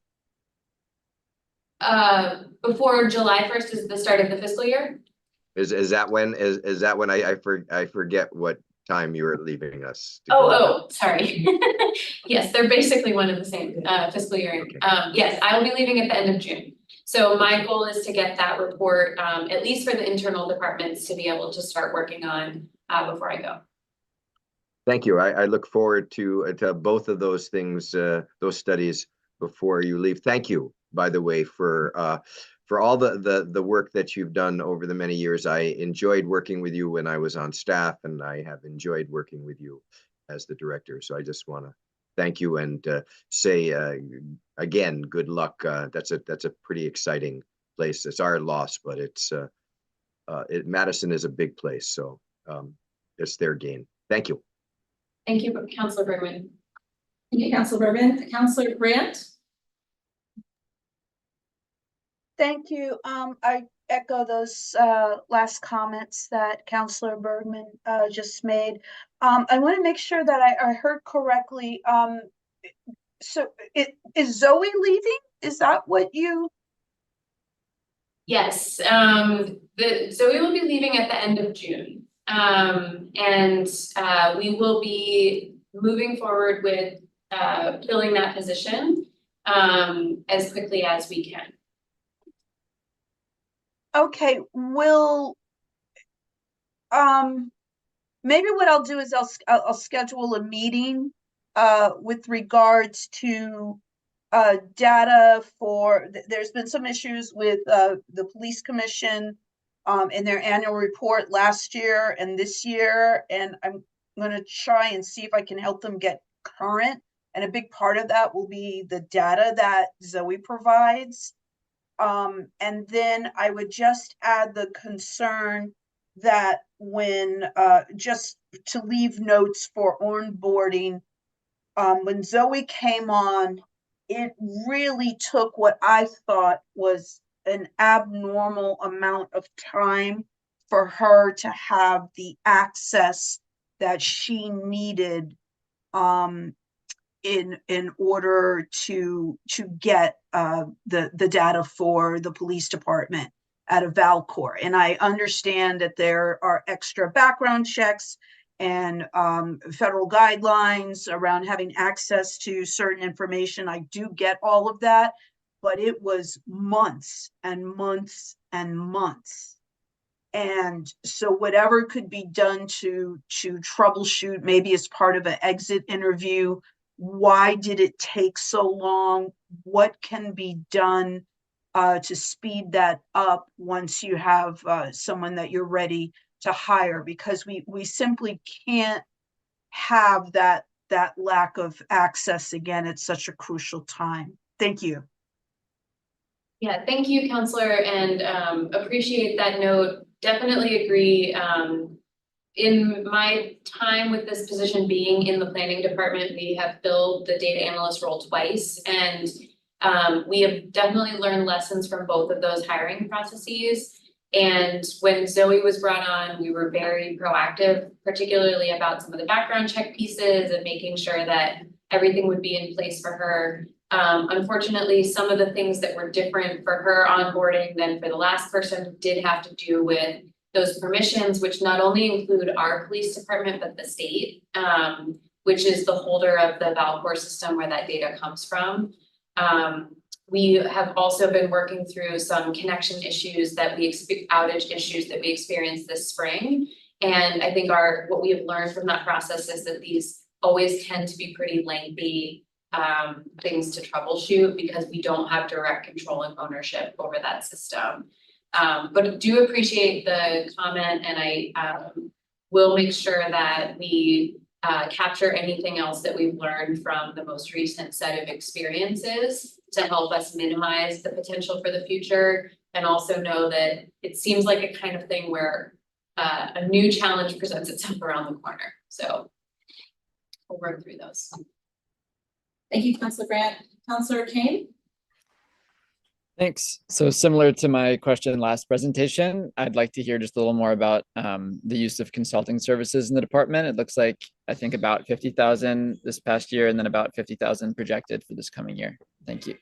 Before July 1st is the start of the fiscal year? Is that when, is that when I forget what time you were leaving us? to go? Oh, sorry. Yes, they're basically one and the same fiscal year. Okay. Yes, I will be leaving at the end of June. So my goal is to get that report, at least for the internal departments, to be able to start working on before I go. Thank you. I look forward to both of those things, those studies before you leave. Thank you, by the way, for all the work that you've done over the many years. I enjoyed working with you when I was on staff, and I have enjoyed working with you as the director. So I just want to thank you and say again, good luck. That's a pretty exciting place. It's our loss, but Madison is a big place, so it's their gain. Thank you. Thank you, Councilor Bergman. Thank you, Councilor Bergman. Councilor Grant? Thank you. I echo those last comments that Councilor Bergman just made. I want to make sure that I heard correctly. So is Zoe leaving? Is that what you? Yes, Zoe will be leaving at the end of June. And we will be moving forward with filling that position as quickly as we can. Okay, maybe what I'll do is I'll schedule a meeting with regards to data for, there's been some issues with the police commission in their annual report last year and this year, and I'm going to try and see if I can help them get current. And a big part of that will be the data that Zoe provides. And then I would just add the concern that when just to leave notes for onboarding, when Zoe came on, it really took what I thought was an abnormal amount of time for her to have the access that she needed in order to get the data for the police department out of Valcor. And I understand that there are extra background checks and federal guidelines around having access to certain information. I do get all of that, but it was months and months and months. And so whatever could be done to troubleshoot, maybe as part of an exit interview, why did it take so long? What can be done to speed that up once you have someone that you're ready to hire? Because we simply can't have that lack of access again at such a crucial time. Thank you. Yeah, thank you, Councilor, and appreciate that note. Definitely agree. In my time with this position being in the planning department, we have filled the data analyst role twice, and we have definitely learned lessons from both of those hiring processes. And when Zoe was brought on, we were very proactive, particularly about some of the background check pieces and making sure that everything would be in place for her. Unfortunately, some of the things that were different for her onboarding than for the last person did have to do with those permissions, which not only include our police department, but the state, which is the holder of the Valcor system where that data comes from. We have also been working through some connection issues that outage issues that we experienced this spring. And I think what we have learned from that process is that these always tend to be pretty lengthy things to troubleshoot because we don't have direct control and ownership over that system. But do appreciate the comment, and I will make sure that we capture anything else that we've learned from the most recent set of experiences to help us minimize the potential for the future, and also know that it seems like a kind of thing where a new challenge presents itself around the corner. So we'll work through those. Thank you, Councilor Grant. Councilor Kane? Thanks. So similar to my question last presentation, I'd like to hear just a little more about the use of consulting services in the department. It looks like, I think, about 50,000 this past year, and then about 50,000 projected for this coming year. Thank you.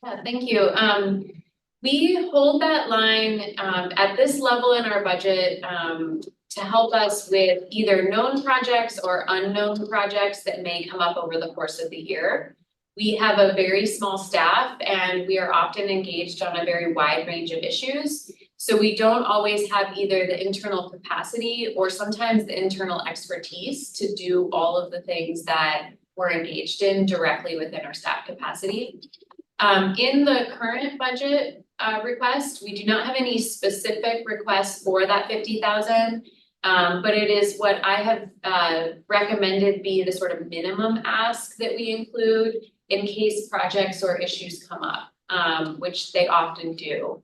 Yeah, thank you. We hold that line at this level in our budget to help us with either known projects or unknown projects that may come up over the course of the year. We have a very small staff, and we are often engaged on a very wide range of issues. So we don't always have either the internal capacity or sometimes the internal expertise to do all of the things that we're engaged in directly within our staff capacity. In the current budget request, we do not have any specific requests for that 50,000. But it is what I have recommended be the sort of minimum ask that we include in case projects or issues come up, which they often do.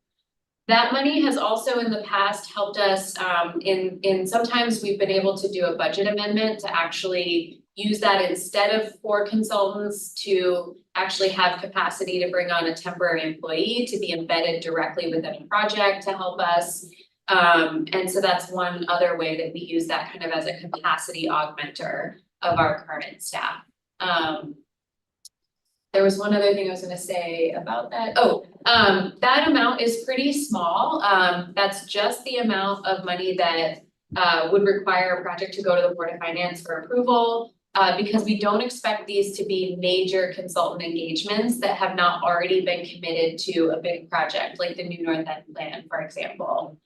That money has also in the past helped us in sometimes we've been able to do a budget amendment to actually use that instead of 4 consultants to actually have capacity to bring on a temporary employee to be embedded directly within a project to help us. And so that's one other way that we use that kind of as a capacity augmenter of our current staff. There was one other thing I was gonna say about that. Oh, that amount is pretty small. That's just the amount of money that would require a project to go to the Board of Finance for approval, because we don't expect these to be major consultant engagements that have not already been committed to a big project, like the New North End plan, for example.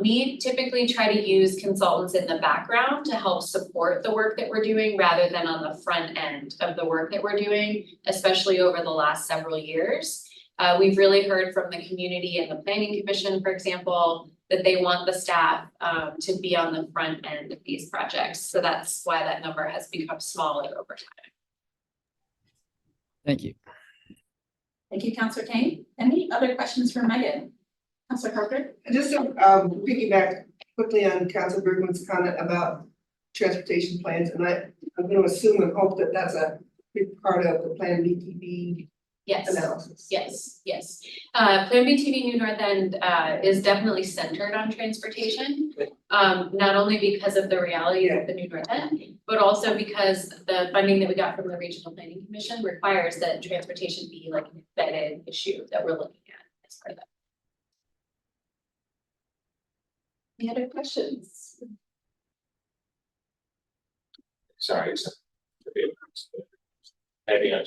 We typically try to use consultants in the background to help support the work that we're doing rather than on the front end of the work that we're doing, especially over the last several years. We've really heard from the community and the Planning Commission, for example, that they want the staff to be on the front end of these projects. So that's why that number has become smaller over time. Thank you. Thank you, Councilor Kane. Any other questions for Megan? Councilor Parker? Just to piggyback quickly on Councilor Bergman's comment about transportation plans, and I'm gonna assume and hope that that's a big part of the Plan BTV analysis. Yes. Plan BTV New North End is definitely centered on transportation. Not only because of the realities of the New North End, but also because the funding that we got from the Regional Planning Commission requires that transportation be like an embedded issue that we're looking at as part of that. Any other questions? Sorry, it's heavy on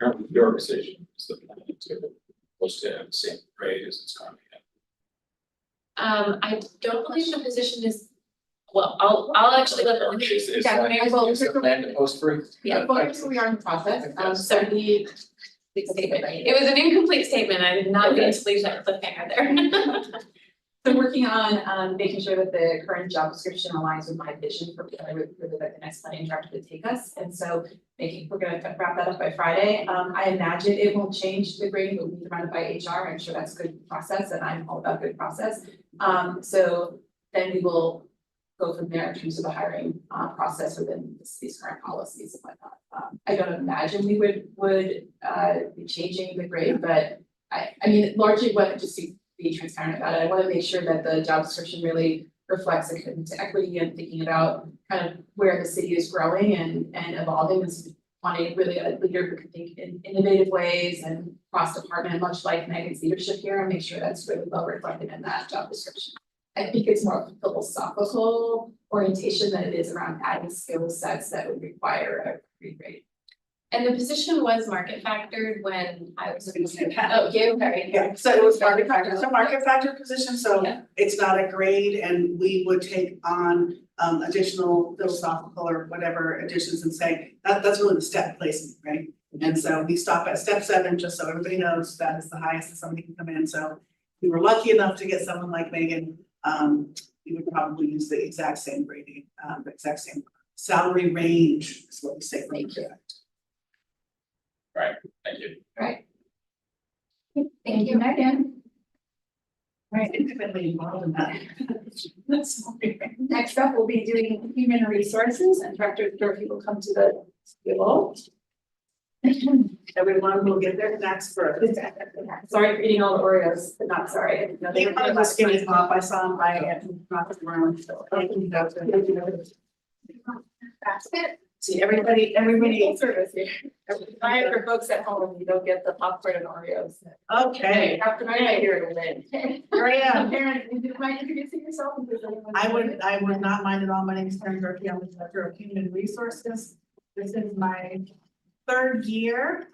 currently the organization is the plan to close to have the same grade as it's currently at. I don't believe the position is, well, I'll actually let them. Is the plan to post for? Yeah, well, so we are in the process, so we statement. It was an incomplete statement. I did not mean to leave that cliffhanger there. So working on making sure that the current job description aligns with my vision for the next planning director to take us. And so we're gonna wrap that up by Friday. I imagine it won't change the grade, but we need to run it by HR. I'm sure that's a good process, and I'm all about good process. So then we will go from there in terms of the hiring process within these current policies and whatnot. I don't imagine we would be changing the grade, but I mean, largely what just to be transparent about it, I want to make sure that the job description really reflects a commitment to equity and thinking about kind of where the city is growing and evolving, and wanting really a leader who can think in innovative ways and cross department, much like Megan's leadership here, and make sure that's really well reflected in that job description. I think it's more of a philosophical orientation than it is around adding skill sets that would require a regrade. And the position was market factored when I was. Oh, yeah, so it was market factor, so market factor position, so Yeah. it's not a grade, and we would take on additional philosophical or whatever additions and say, that's really the step placement, right? And so we stop at step 7, just so everybody knows that is the highest that somebody can come in. So if we were lucky enough to get someone like Megan, we would probably use the exact same grading, the exact same salary range is what we say from the contract. Right, thank you. Right. Thank you, Megan. Right, intimately involved in that. That's Next up, we'll be doing human resources, and Director Durkee will come to the table. Everyone will get their snacks first. Sorry for eating all the Oreos, but not sorry. No, They were just skinny pop. I saw them by it, not the room, so I think that's it. Basket. See, everybody. Service here. Buy it for folks at home, you don't get the popcorn and Oreos. Okay, After my night here to win. here I am. Karen, would you mind introducing yourself? I would not mind at all. My name is Karen Durkee. I'm the Director of Human Resources. This is my 3rd year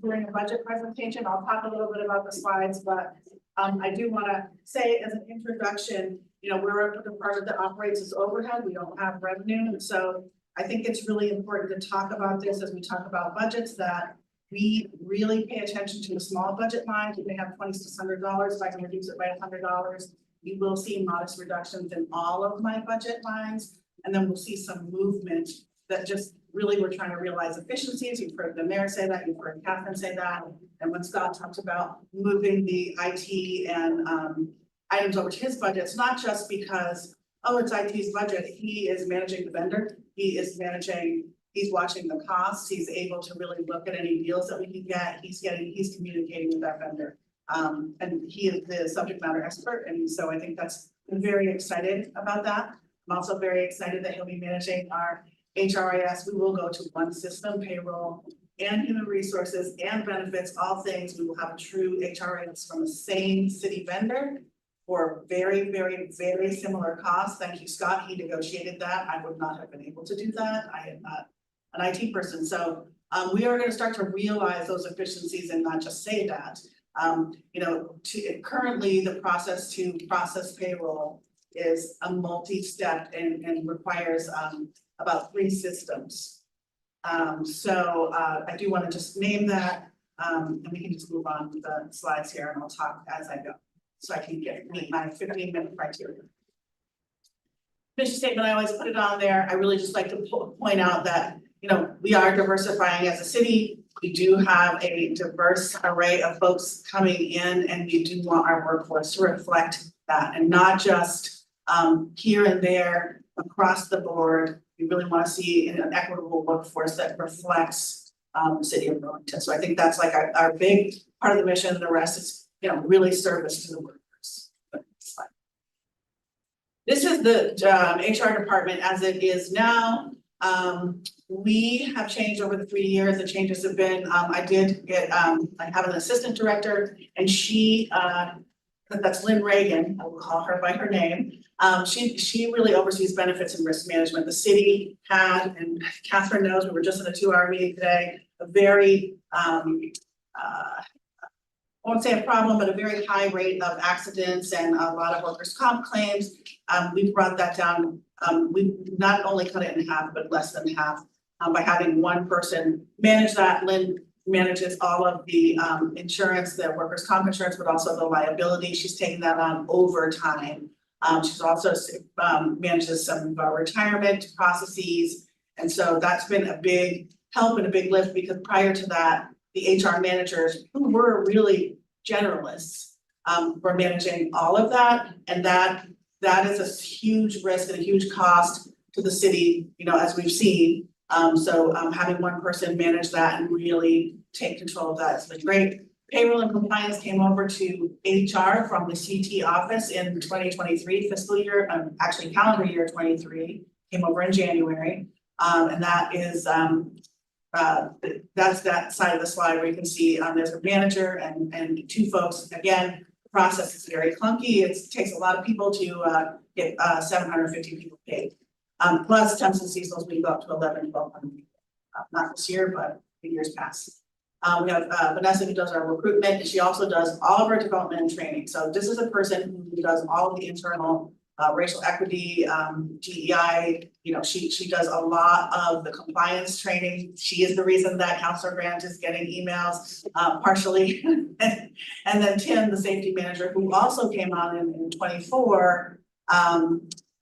doing a budget presentation. I'll talk a little bit about the slides, but I do want to say as an introduction, you know, we're a department that operates as overhead. We don't have revenue. And so I think it's really important to talk about this as we talk about budgets, that we really pay attention to the small budget lines. We may have $2,600. If I can reduce it by $100, you will see modest reductions in all of my budget lines. And then we'll see some movement that just really we're trying to realize efficiencies. You've heard the mayor say that, you've heard Catherine say that. And when Scott talked about moving the IT and items over to his budget, it's not just because, oh, it's IT's budget. He is managing the vendor. He is managing, he's watching the costs. He's able to really look at any deals that we can get. He's communicating with that vendor. And he is the subject matter expert. And so I think I'm very excited about that. I'm also very excited that he'll be managing our HRIS. We will go to one system, payroll and human resources and benefits, all things. We will have a true HRIS from the same city vendor for very, very, very similar costs. Thank you, Scott. He negotiated that. I would not have been able to do that. I am not an IT person. So we are going to start to realize those efficiencies and not just say that. You know, currently the process to process payroll is a multi-step and requires about 3 systems. So I do want to just name that, and we can just move on to the slides here and I'll talk as I go, so I can meet my 15-minute criteria. Mission statement, I always put it on there. I really just like to point out that, you know, we are diversifying as a city. We do have a diverse array of folks coming in, and we do want our workforce to reflect that, and not just here and there across the board. We really want to see an equitable workforce that reflects the city of Burlington. So I think that's like our big part of the mission. The rest is, you know, really service to the workers. This is the HR department as it is now. We have changed over the 3 years. The changes have been, I did get, I have an assistant director, and she, that's Lynn Reagan, I will call her by her name. She really oversees benefits and risk management. The city had, and Catherine knows, we were just in a 2-hour meeting today, a very, I won't say a problem, but a very high rate of accidents and a lot of workers' comp claims. We brought that down. We not only cut it in half, but less than half by having one person manage that. Lynn manages all of the insurance, the workers' comp insurance, but also the liability. She's taking that on over time. She's also manages some of our retirement processes. And so that's been a big help and a big lift, because prior to that, the HR managers, who were really generalists, were managing all of that. And that is a huge risk and a huge cost to the city, you know, as we've seen. So having one person manage that and really take control of that has been great. Payroll and compliance came over to HR from the CT office in 2023 fiscal year, actually calendar year 23, came over in January. And that is, that's that side of the slide where you can see there's a manager and 2 folks. Again, the process is very clunky. It takes a lot of people to get 750 people paid. Plus temps and seasonals, we go up to 1,100-1,200 people. Not this year, but the years past. We have Vanessa, who does our recruitment, and she also does all of our development and training. So this is a person who does all of the internal racial equity, DEI, you know, she does a lot of the compliance training. She is the reason that Counselor Grant is getting emails, partially. And then Tim, the safety manager, who also came on in 24,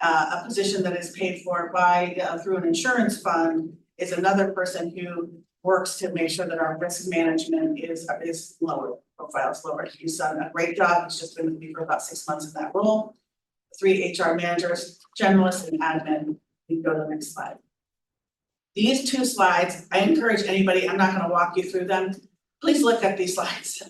a position that is paid for by, through an insurance fund, is another person who works to make sure that our risk management is lower, profile is lower. He's done a great job. He's just been with me for about 6 months in that role. 3 HR managers, generalists, and admin. We can go to the next slide. These 2 slides, I encourage anybody, I'm not gonna walk you through them. Please look at these slides.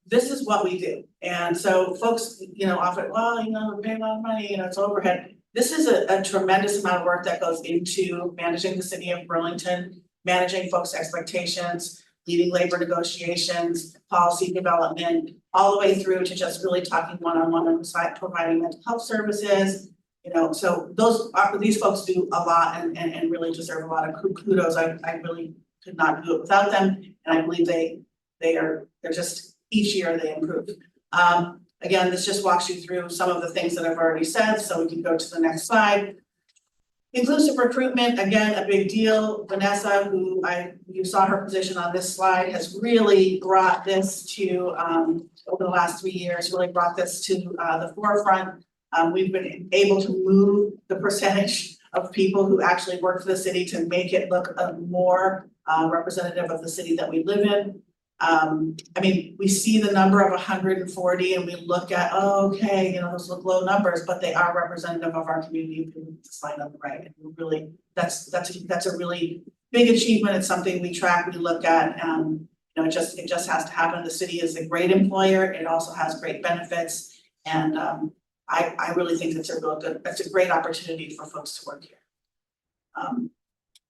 This is what we do. And so folks, you know, often, well, you know, we're paying a lot of money, you know, it's overhead. This is a tremendous amount of work that goes into managing the city of Burlington, managing folks' expectations, leading labor negotiations, policy development, all the way through to just really talking one-on-one on the side, providing mental health services. You know, so these folks do a lot and really deserve a lot of kudos. I really could not do it without them. And I believe they're just, each year they improve. Again, this just walks you through some of the things that I've already said, so we can go to the next slide. Inclusive recruitment, again, a big deal. Vanessa, who you saw her position on this slide, has really brought this to, over the last 3 years, really brought this to the forefront. We've been able to move the percentage of people who actually work for the city to make it look more representative of the city that we live in. I mean, we see the number of 140 and we look at, oh, okay, you know, those look low numbers, but they are representative of our community. Slide on the right, and we're really, that's a really big achievement. It's something we track, we look at. You know, it just has to happen. The city is a great employer. It also has great benefits, and I really think that's a great opportunity for folks to work here.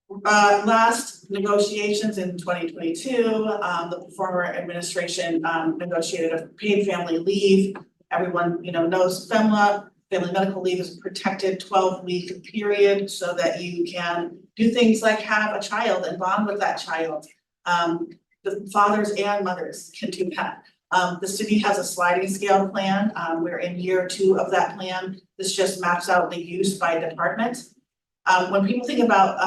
Last negotiations in 2022, the former administration negotiated a paid family leave. Everyone, you know, knows FEMLA, family medical leave is a protected 12-week period so that you can do things like have a child and bond with that child. The fathers and mothers can do that. The city has a sliding scale plan. We're in year 2 of that plan. This just maps out the use by department. When people think about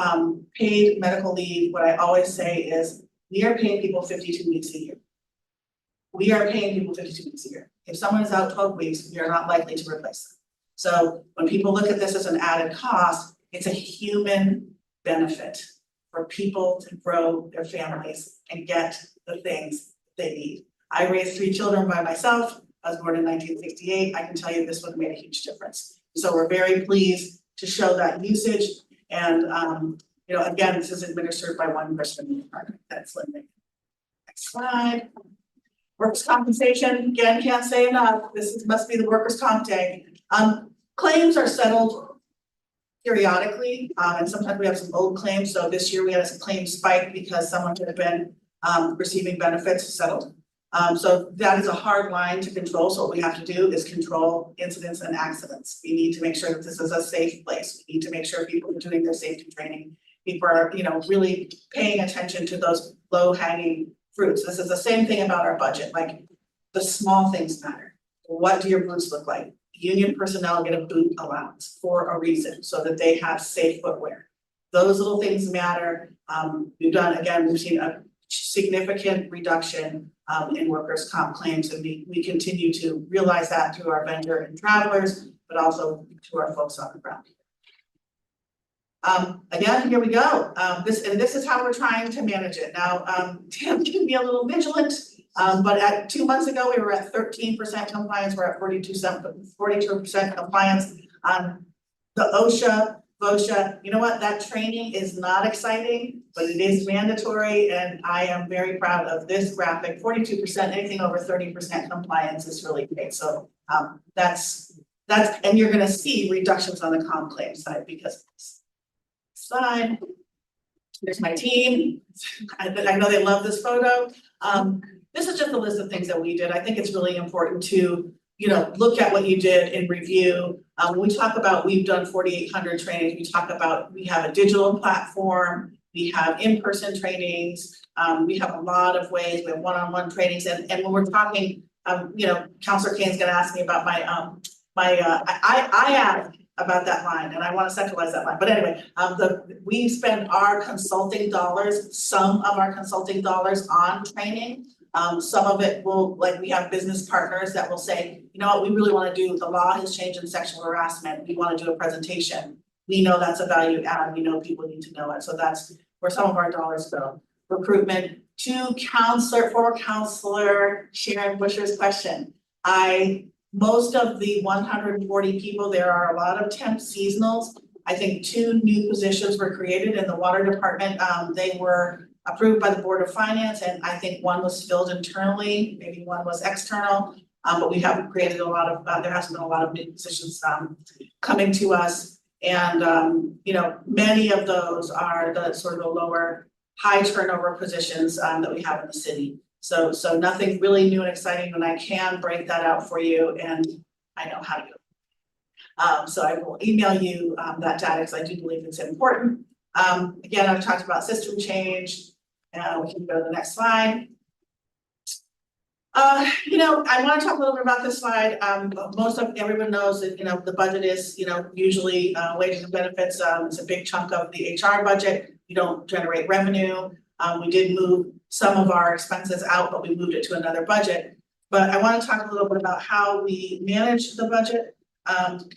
paid medical leave, what I always say is we are paying people 52 weeks a year. We are paying people 52 weeks a year. If someone is out 12 weeks, we are not likely to replace them. So when people look at this as an added cost, it's a human benefit for people to grow their families and get the things they need. I raised 3 children by myself. I was born in 1968. I can tell you this would have made a huge difference. So we're very pleased to show that usage. And, you know, again, this is administered by one person in the department. That's Linda. Next slide. Workers' compensation, again, can't say enough. Must be the workers' comp day. Claims are settled periodically, and sometimes we have some old claims. So this year we had a claim spike because someone could have been receiving benefits settled. So that is a hard line to control. So what we have to do is control incidents and accidents. We need to make sure that this is a safe place. We need to make sure people are doing their safety training. People are, you know, really paying attention to those low-hanging fruits. This is the same thing about our budget. Like, the small things matter. What do your boots look like? Union personnel get a boot allowance for a reason, so that they have safe footwear. Those little things matter. We've seen a significant reduction in workers' comp claims, and we continue to realize that through our vendor and travelers, but also to our folks on the ground. Again, here we go. This is how we're trying to manage it. Now, Tim can be a little vigilant, but at 2 months ago, we were at 13% compliance. We're at 42% compliance on the OSHA. You know what? That training is not exciting, but it is mandatory, and I am very proud of this graphic. 42%, anything over 30% compliance is really great. So that's, and you're going to see reductions on the comp claim side because of this. Slide. There's my team. I know they love this photo. This is just a list of things that we did. I think it's really important to, you know, look at what you did and review. When we talk about, we've done 4,800 trainings, we talk about, we have a digital platform, we have in-person trainings, we have a lot of ways, we have one-on-one trainings, and when we're talking, you know, Counselor Kane's gonna ask me about my I asked about that line and I want to centralize that line. But anyway, we spend our consulting dollars, some of our consulting dollars on training. Some of it will, like we have business partners that will say, you know what, we really want to do, the law has changed in sexual harassment. We want to do a presentation. We know that's a value add. We know people need to know it. So that's where some of our dollars go. Recruitment to former counselor Sharon Busher's question. Most of the 140 people, there are a lot of temp seasonals. I think 2 new positions were created in the water department. They were approved by the Board of Finance, and I think 1 was filled internally, maybe 1 was external. But we have created a lot of, there has been a lot of new positions coming to us. And you know, many of those are the sort of the lower high turnover positions that we have in the city. So nothing really new and exciting, and I can break that out for you, and I know how to do it. So I will email you that data because I do believe it's important. Again, I've talked about system change. We can go to the next slide. You know, I want to talk a little bit about this slide. Everyone knows that, you know, the budget is, you know, usually wages and benefits. It's a big chunk of the HR budget. We don't generate revenue. We did move some of our expenses out, but we moved it to another budget. But I want to talk a little bit about how we manage the budget.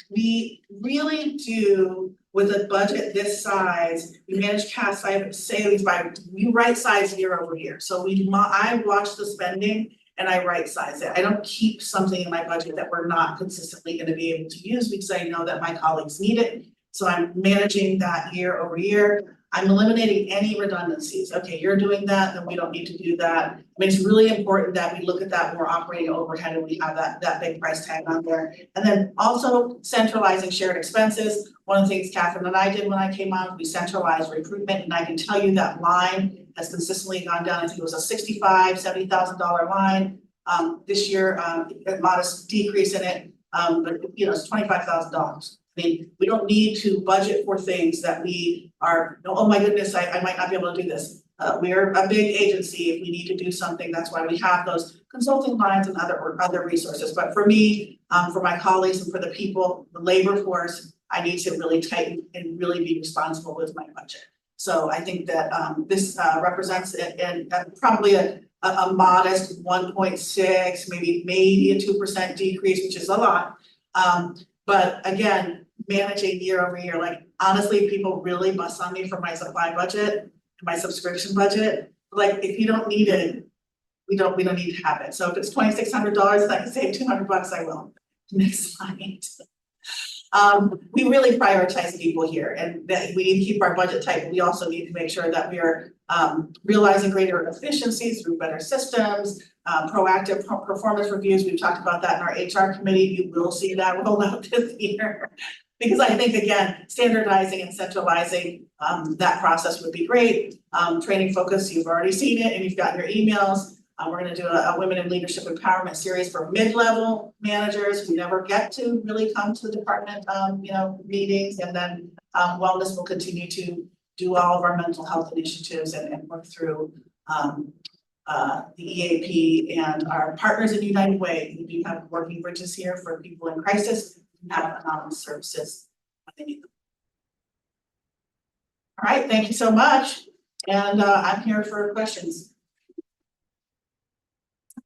We really do, with a budget this size, we manage cash savings by, we right size year over year. So I watch the spending and I right size it. I don't keep something in my budget that we're not consistently going to be able to use because I know that my colleagues need it. So I'm managing that year over year. I'm eliminating any redundancies. Okay, you're doing that, then we don't need to do that. I mean, it's really important that we look at that more operating overhead and we have that big price tag on there. And then also centralizing shared expenses. One of the things Catherine and I did when I came on, we centralized recruitment, and I can tell you that line has consistently gone down. I think it was a $65,000, $70,000 line. This year, a modest decrease in it, but you know, it's $25,000. I mean, we don't need to budget for things that we are, oh my goodness, I might not be able to do this. We're a big agency. If we need to do something, that's why we have those consulting lines and other resources. But for me, for my colleagues and for the people, the labor force, I need to really tighten and really be responsible with my budget. So I think that this represents probably a modest 1.6, maybe a 2% decrease, which is a lot. But again, managing year over year, like honestly, people really bust on me for my supply budget, my subscription budget. Like if you don't need it, we don't need to have it. So if it's $2,600 and I can save $200, I will. Next slide. We really prioritize people here, and that we need to keep our budget tight, but we also need to make sure that we are realizing greater efficiencies through better systems, proactive performance reviews. We've talked about that in our HR committee. You will see that roll out this year. Because I think, again, standardizing and centralizing that process would be great. Training focus, you've already seen it and you've gotten your emails. We're going to do a Women in Leadership Empowerment series for mid-level managers who never get to really come to the department, meetings. And then wellness will continue to do all of our mental health initiatives and work through the EAP and our partners in United Way. We do have working bridges here for people in crisis and have anonymous services when they need them. All right, thank you so much. And I'm here for questions.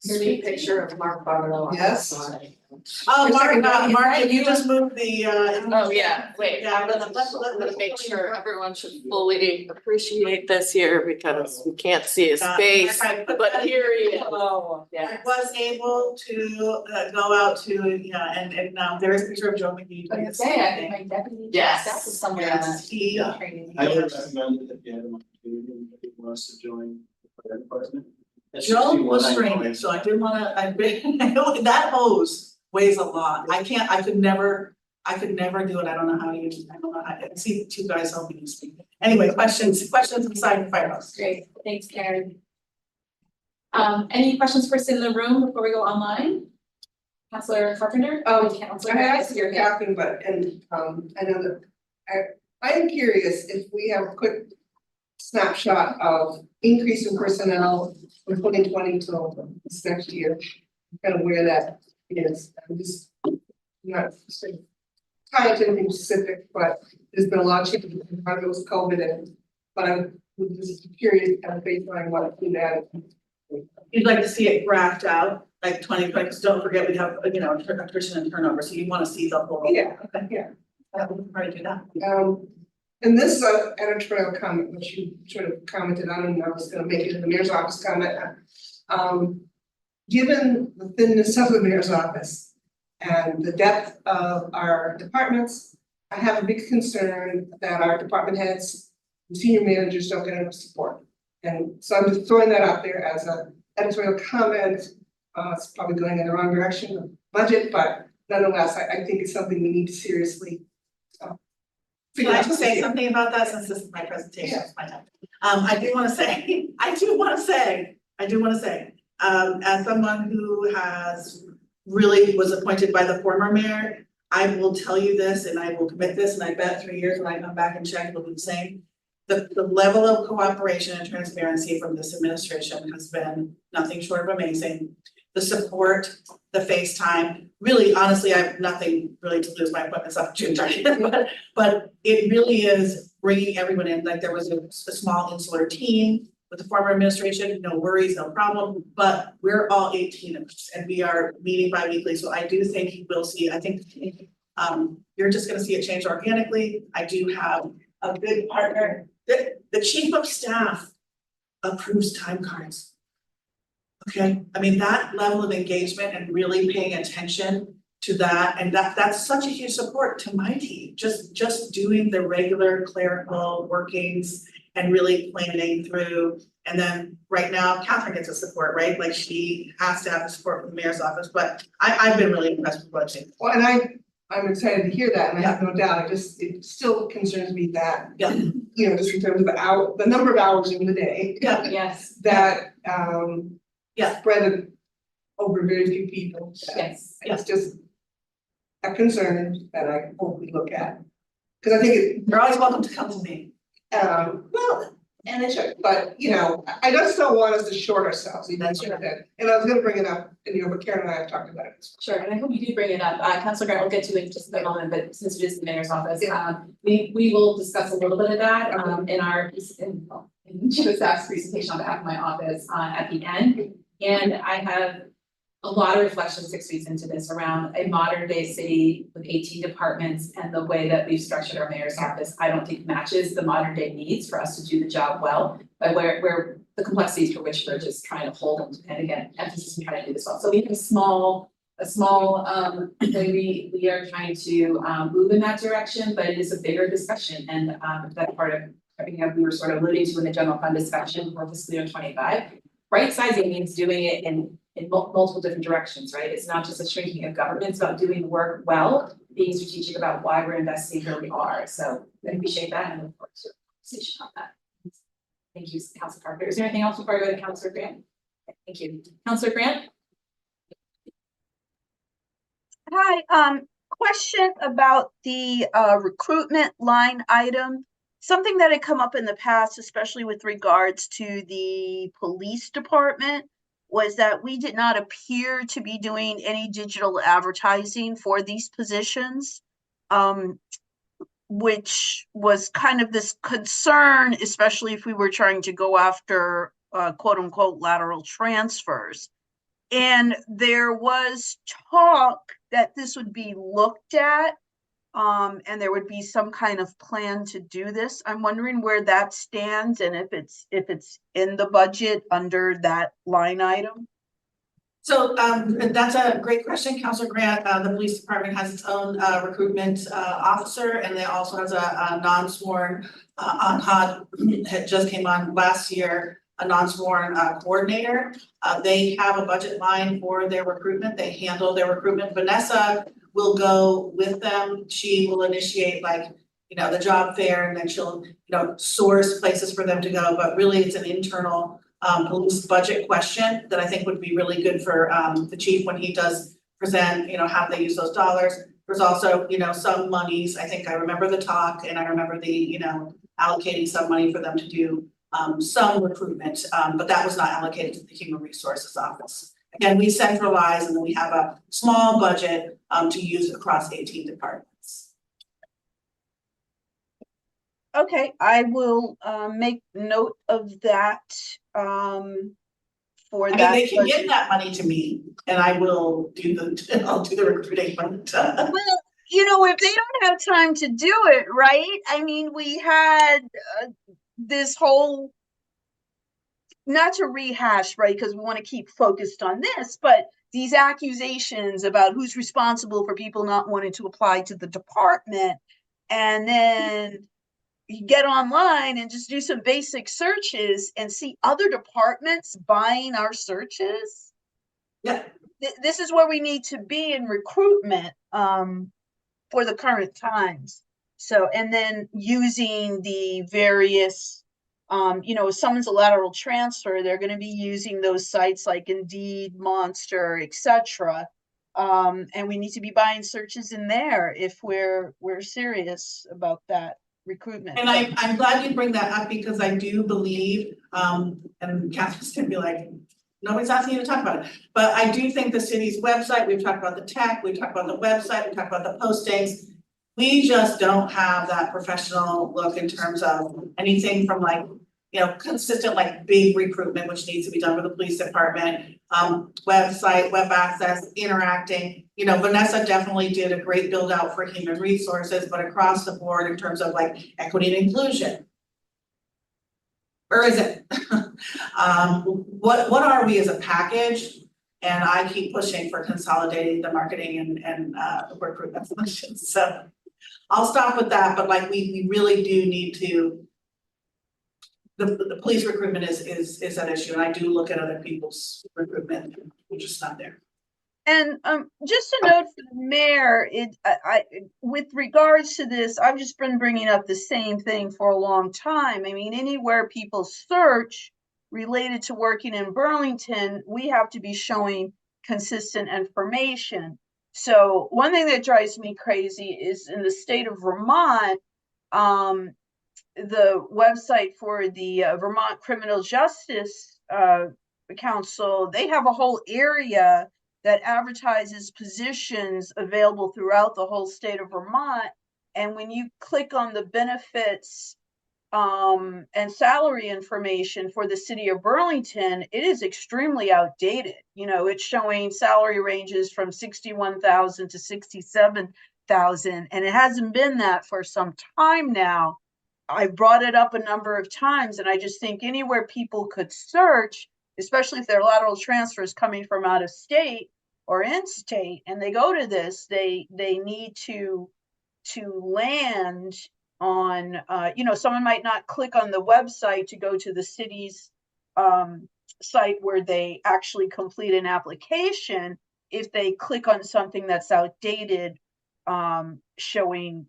Sweet picture of Mark Barlow. Yes. Oh, Mark, you just moved the Oh, yeah, wait, Yeah, I'm gonna make sure everyone should fully appreciate this here because we can't see his face, but here he is. Oh, I yeah. was able to go out to, and now there is a picture of Joe McGee. I was gonna say, I think my deputy. Yes. That was somewhere in Yes, he, Yeah. training. I would recommend that if you have an opportunity, and if you want us to join the fire department. That's Joe usually what was I training, join. so I didn't wanna, that hose weighs a lot. I could never do it. I don't know how I see 2 guys helping you speak. Anyway, questions inside the firehouse. Great, thanks, Karen. Any questions for us in the room before we go online? Councilor Carpenter? Councilor I asked Harris, you're here. Catherine, but, I know that, I'm curious if we have a quick snapshot of increase in personnel from 2020 till this next year, kind of where that is. I'm just not tied to anything specific, but there's been a lot of changes, part of it was COVID but I'm just curious kind of baseline what we added. You'd like to see it graphed out, like 2020, because don't forget we have, attrition and turnover, so you want to see the whole. Yeah, Okay. yeah. We can probably do that. And this is an editorial comment, which you sort of commented on, and I was gonna make it in the mayor's office comment. Given the thinness of the mayor's office and the depth of our departments, I have a big concern that our department heads and senior managers don't get enough support. And so I'm just throwing that out there as an editorial comment. It's probably going in the wrong direction of budget, but nonetheless, I think it's something we need to seriously. Can I just say something about that since this is my presentation, it's my time. I do wanna say, as someone who was appointed by the former mayor, I will tell you this and I will commit this, and I bet 3 years when I come back and check, it'll be the same. The level of cooperation and transparency from this administration has been nothing short of amazing. The support, the FaceTime, really, honestly, I have nothing really to lose. My appointment's up June 30th, but it really is bringing everyone in. Like there was a small insular team with the former administration, no worries, no problem, but we're all 18 of us and we are meeting bi-weekly. So I do think you will see, I think you're just gonna see it change organically. I do have a good partner. The chief of staff approves time cards. Okay, I mean, that level of engagement and really paying attention to that, and that's such a huge support to my team, just doing the regular clerical workings and really planning through. And then right now, Catherine gets a support, right? Like she has to have the support from the mayor's office, but I've been really impressed with budgeting. Well, and I'm excited to hear that, and I have no doubt, it still concerns me that, just in terms of the number of hours in the day. Yes. That, spread over very few people. Yes. It's just a concern that I hope we look at. Cause I think You're always welcome to come to me. well, and it should, but I just don't want us to short ourselves, even That's like right. that. And I was gonna bring it up, but Karen and I have talked about it. Sure, and I hope you do bring it up. Councilor Grant, we'll get to it in just a moment, but since it is the mayor's office, we will discuss a little bit of that in Chief of Staff's presentation on behalf of my office at the end. And I have a lot of reflection 6 weeks into this around a modern day city with 18 departments, and the way that we've structured our mayor's office, I don't think matches the modern day needs for us to do the job well, but where the complexities for which we're just trying to hold them, and again, emphasis on trying to do this well. So we have a small we are trying to move in that direction, but it is a bigger discussion, and that part of we were sort of alluding to in the general fund discussion for fiscal year 25. Right sizing means doing it in multiple different directions, right? It's not just a shrinking of government, it's about doing the work well, being strategic about why we're investing where we are. So I appreciate that and look forward to a conversation on that. Thank you, Councilor Parker. Is there anything else before I go to Councilor Grant? Thank you. Councilor Grant? Hi, question about the recruitment line item. Something that had come up in the past, especially with regards to the police department, was that we did not appear to be doing any digital advertising for these positions, which was kind of this concern, especially if we were trying to go after quote unquote lateral transfers. And there was talk that this would be looked at, and there would be some kind of plan to do this. I'm wondering where that stands and if it's in the budget under that line item. So that's a great question, Councilor Grant. The police department has its own recruitment officer, and they also has a non-sworn had just came on last year, a non-sworn coordinator. They have a budget line for their recruitment. They handle their recruitment. Vanessa will go with them. She will initiate the job fair, and then she'll source places for them to go. But really, it's an internal police budget question that I think would be really good for the chief when he does present, how they use those dollars. There's also, some monies. I think I remember the talk, and I remember the, allocating some money for them to do some recruitment, but that was not allocated to the human resources office. again, we centralize and then we have a small budget to use across 18 departments. Okay, I will make note of that for I mean, that. they can budget. give that money to me and I will do I'll do the recruiting, but Well, you know, if they don't have time to do it, right? I mean, we had this whole, not to rehash, right? Because we want to keep focused on this, but these accusations about who's responsible for people not wanting to apply to the department, and then you get online and just do some basic searches and see other departments buying our searches. Yeah. This is where we need to be in recruitment for the current times. So, and then using the various, you know, if someone's a lateral transfer, they're going to be using those sites like Indeed, Monster, etc. And we need to be buying searches in there if we're serious about that recruitment. and I'm glad you bring that up because I do believe, and Catherine's gonna be like, nobody's asking you to talk about it. But I do think the city's website, we've talked about the tech, we've talked about the website, we've talked about the postings. We just don't have that professional look in terms of anything from like, you know, consistent like big recruitment, which needs to be done for the police department, website, web access, interacting. You know, Vanessa definitely did a great build out for human resources, but across the board in terms of like equity and inclusion. Or is it? What are we as a package? And I keep pushing for consolidating the marketing and recruitment functions. So I'll stop with that, but like we really do need to. The police recruitment is an issue, and I do look at other people's recruitment, we're just not there. And just a note for the mayor, with regards to this, I've just been bringing up the same thing for a long time. I mean, anywhere people search related to working in Burlington, we have to be showing consistent information. So one thing that drives me crazy is in the state of Vermont, the website for the Vermont Criminal Justice Council, they have a whole area that advertises positions available throughout the whole state of Vermont. And when you click on the benefits and salary information for the city of Burlington, it is extremely outdated. You know, it's showing salary ranges from 61,000 to 67,000, and it hasn't been that for some time now. I brought it up a number of times, and I just think anywhere people could search, especially if they're lateral transfers coming from out of state or in state, and they go to this, they need to land on, you know, someone might not click on the website to go to the city's site where they actually complete an application. If they click on something that's outdated, showing,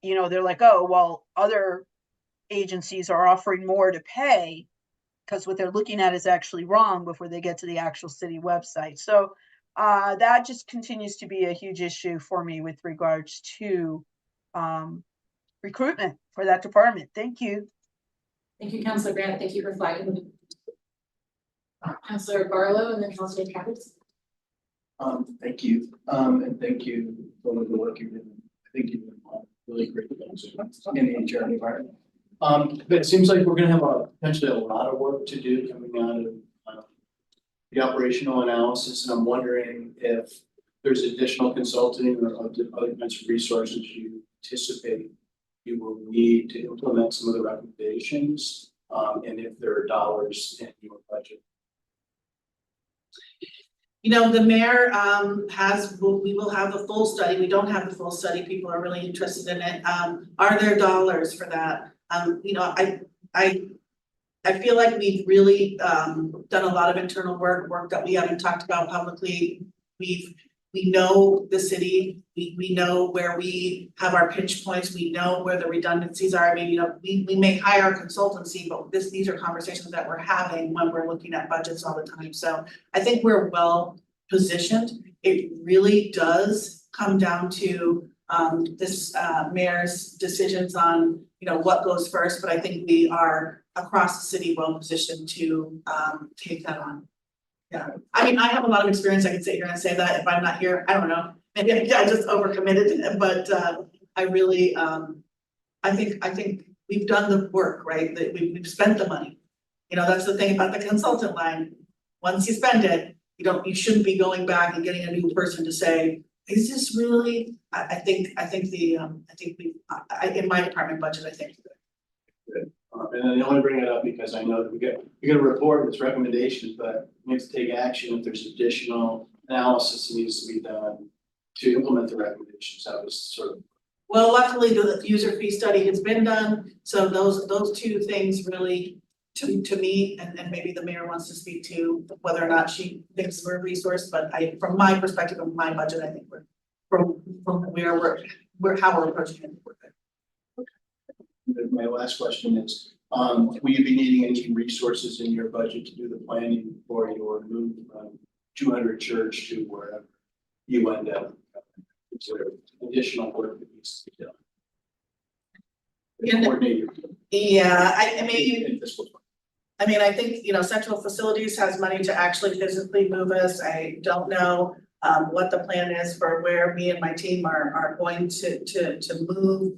you know, they're like, oh, well, other agencies are offering more to pay, because what they're looking at is actually wrong before they get to the actual city website. So that just continues to be a huge issue for me with regards to recruitment for that department. Thank you. Thank you, Councilor Grant. Thank you for flagging. Councilor Barlow and then Councilor Travis. Thank you, and thank you for the work you've been. I think you've been really great things in the HR environment. But it seems like we're going to have potentially a lot of work to do coming out of the operational analysis, and I'm wondering if there's additional consulting or other kinds of resources you anticipate you will need to implement some of the recommendations, and if there are dollars in your budget. You know, the mayor we will have a full study. We don't have the full study. People are really interested in it. Are there dollars for that? You know, I feel like we've really done a lot of internal work that we haven't talked about publicly. We know the city, we know where we have our pinch points, we know where the redundancies are. I mean, you know, we may hire a consultancy, but these are conversations that we're having when we're looking at budgets all the time. So I think we're well positioned. It really does come down to this mayor's decisions on, you know, what goes first, but I think we are across the city well positioned to take that on. Yeah, I mean, I have a lot of experience, I can sit here and say that if I'm not here, I don't know, maybe I just overcommitted, but I really, I think we've done the work, right, that we've spent the money. You know, that's the thing about the consultant line, once you spend it, you shouldn't be going back and getting a new person to say, is this really, I think in my department budget, I think. Good. And then I only bring it up because I know that we get a report with recommendations, but we need to take action if there's additional analysis that needs to be done to implement the recommendations. That was sort of. Well, luckily, the user fee study has been done, so those two things really, to me, and maybe the mayor wants to speak to whether or not she thinks we're a resource, but from my perspective of my budget, I think we're from where we're how we're approaching it, we're good. My last question is, will you be needing any resources in your budget to do the planning for your move from 200 Church to wherever you end up? Is there additional work that needs to be done? Yeah, Coordinate your. Yeah, I mean. In fiscal. I mean, I think, Central Facilities has money to actually physically move us. I don't know what the plan is for where me and my team are going to move.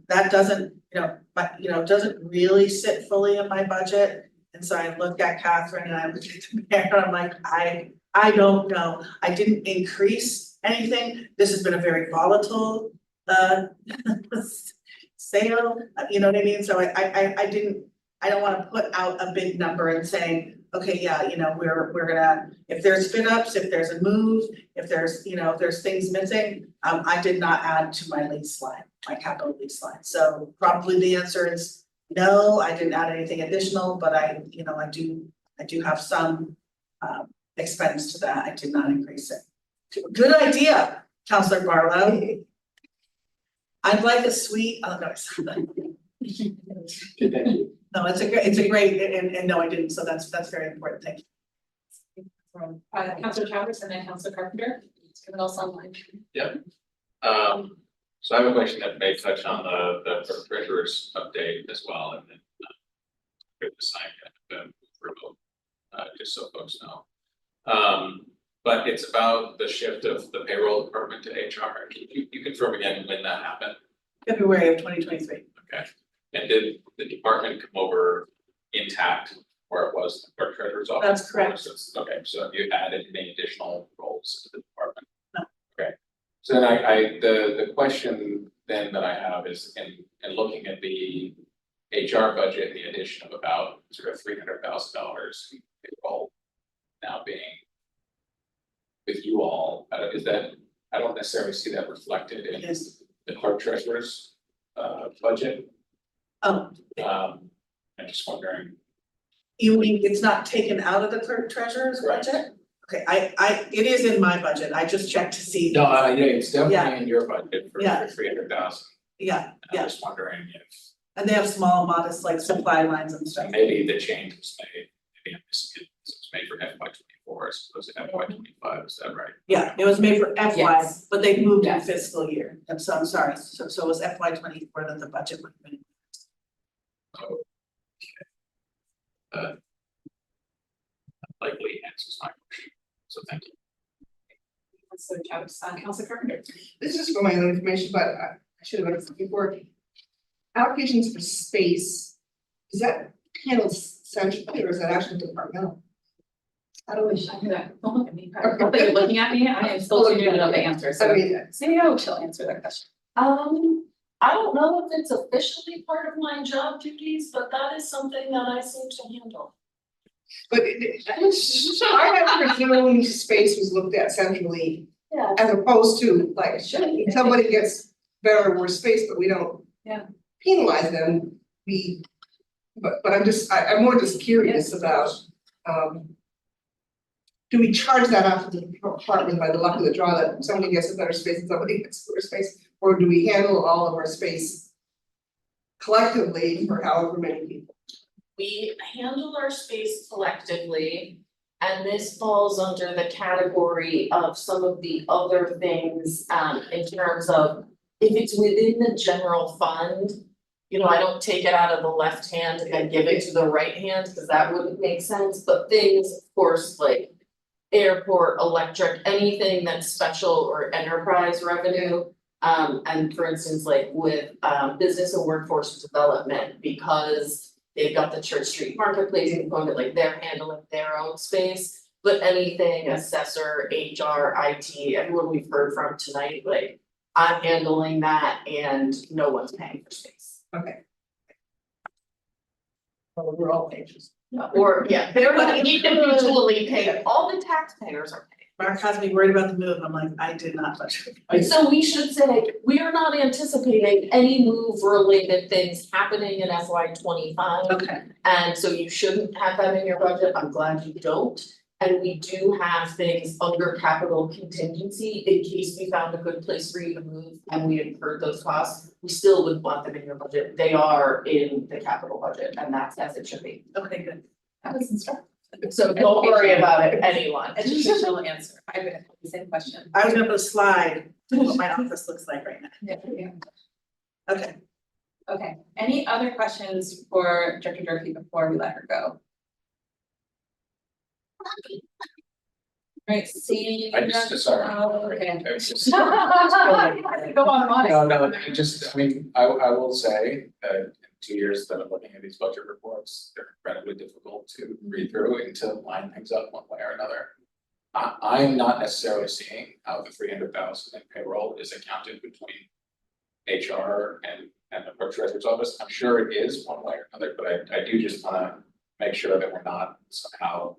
That doesn't, doesn't really sit fully in my budget. And so I looked at Catherine and I looked at the mayor, and I'm like, I don't know. I didn't increase anything. This has been a very volatile sale, you know what I mean? So I don't want to put out a big number and saying, okay, yeah, we're gonna, if there's fit ups, if there's a move, if there's things missing, I did not add to my lease line, my capital lease line. So probably the answer is no, I didn't add anything additional, but I do have some expense to that. I did not increase it. Good idea, Councilor Barlow. I'd like a sweet, oh no, Thank you. no, it's a great, and no, I didn't, so that's very important, thank you. From Councilor Chavez and then Councilor Carpenter, it's given us online. Yeah. So I have a question that may touch on the Clerk Treasurer's update as well, and then give the sign remote, just so folks know. But it's about the shift of the payroll department to HR. Can you confirm again when that happened? February of 2023. Okay. And did the department come over intact where it was the Clerk Treasurer's office? That's correct. Okay, so have you added any additional roles to the department? No. Okay. So then the question then that I have is in looking at the HR budget, the addition of about sort of $300,000 payroll now being with you all, is that, I don't necessarily see that reflected in the Clerk Treasurer's budget. Oh. I'm just wondering. You mean it's not taken out of the Clerk Treasurer's budget? Okay, it is in my budget, I just checked to see. No, yeah, it's definitely in your budget for Yeah. 300,000. Yeah, I'm just wondering if and they have small, modest, like supply lines and stuff. maybe the change was made, maybe I'm missing it, it was made for FY24 as opposed to FY25, is that right? Yeah, it was made for FY, Yes. but they moved in Yes. fiscal year, and so I'm sorry, so it was FY24 that the budget would have been. Oh, okay. Likely answers my question, so thank you. Councilor Chavez, Councilor Carpenter. This is for my own information, but I should have asked before. Allocations for space, is that handled centrally or is that actually departmental? How do we show that? Don't look at me. I don't think you're looking at me. I am still too new to know the answer. So CEO shall answer that question. I don't know if it's officially part of my job duties, but that is something that I seem to handle. But I have presumed space was looked at centrally. Yeah. As opposed to like, somebody gets better or worse space, but we don't. Yeah. Penalize them, but I'm more just curious about, do we charge that out to the department by the luck of the draw that somebody gets a better space and somebody gets worse space? Or do we handle all of our space collectively for however many people? We handle our space collectively, and this falls under the category of some of the other things, in terms of if it's within the general fund, I don't take it out of the left hand and then give it to the right hand, because that wouldn't make sense, but things, of course, like airport, electric, anything that's special or enterprise revenue. And for instance, like with business and workforce development, because they've got the Church Street Marketplace component, like they're handling their own space. But anything assessor, HR, IT, everyone we've heard from tonight, like I'm handling that and no one's paying for space. Okay. Well, we're all pages. Or, yeah, they're not individually paid, all the taxpayers are paid. Mark has me worried about the move, I'm like, I did not budget. So we should say, we are not anticipating any move related things happening in FY25. Okay. And so you shouldn't have that in your budget, I'm glad you don't. And we do have things under capital contingency in case we found a good place for you to move and we incurred those costs. We still would want them in your budget, they are in the capital budget and that's as it should be. Okay, good. That was instructive. So don't worry about it, anyone. Educational answer. I would have the same question. I was gonna put a slide to what my office looks like right now. Yeah. Okay. Okay, any other questions for Director Durkee before we let her go? Right, see. I just, sorry. Okay. It's just- Go on. No, I will say that in 2 years that I'm looking at these budget reports, they're incredibly difficult to read through and to line things up one way or another. I am not necessarily seeing how the 300,000 in payroll is accounted between HR and the clerk treasurer's office. I'm sure it is one way or another, but I do just wanna make sure that we're not somehow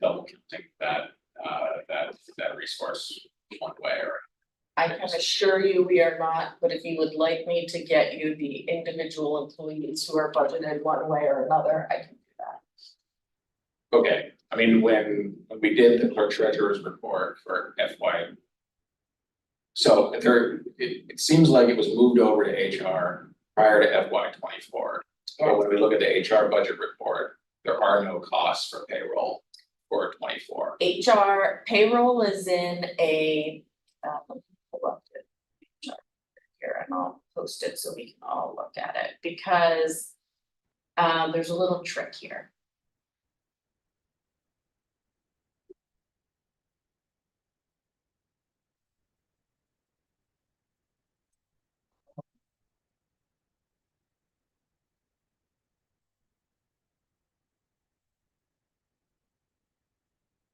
double counting that resource one way or. I can assure you we are not, but if you would like me to get you the individual employees who are budgeted one way or another, I can do that. Okay, I mean, when we did the clerk treasurer's report for FY. So it seems like it was moved over to HR prior to FY24. But when we look at the HR budget report, there are no costs for payroll for 24. HR payroll is in a pull up the chart here and I'll post it so we can all look at it because there's a little trick here.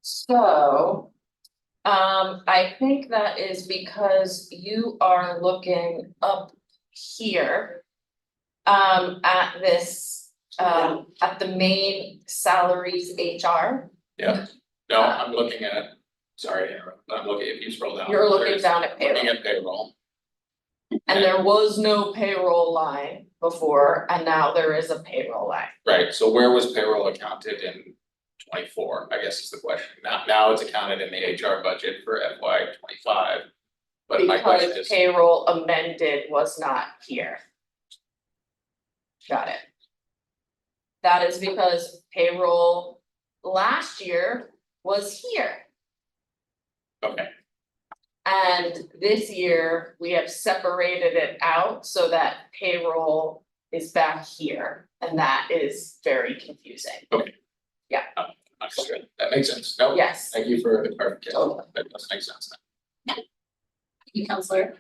So I think that is because you are looking up here at this at the main salaries HR. Yeah, no, I'm looking at, sorry, to interrupt, but I'm looking, if you scroll down. You're looking there's- down at payroll. Looking at payroll, And there was no payroll line before, and now there is a payroll line. right, so where was payroll accounted in 24, I guess is the question. Now it's accounted in the HR budget for FY25. But my question Because is, payroll amended was not here. Got it. That is because payroll last year was here. okay, And this year, we have separated it out so that payroll is back here, and that is very confusing. understood, that makes sense, no, Yes. thank you for the clarification, Totally. that does make sense now. Thank you, Counselor.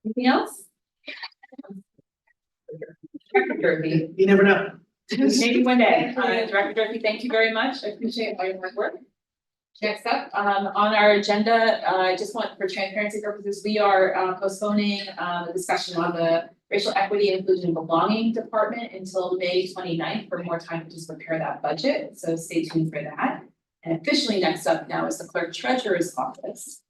Anything else? Director Durkee. You never know. Maybe one day. Director Durkee, thank you very much. I appreciate all your hard work. Next up, on our agenda, I just want, for transparency purposes, we are postponing the discussion on the racial equity, inclusion, and belonging department until May 29th for more time to just prepare that budget. So stay tuned for that. And officially next up now is the clerk treasurer's office.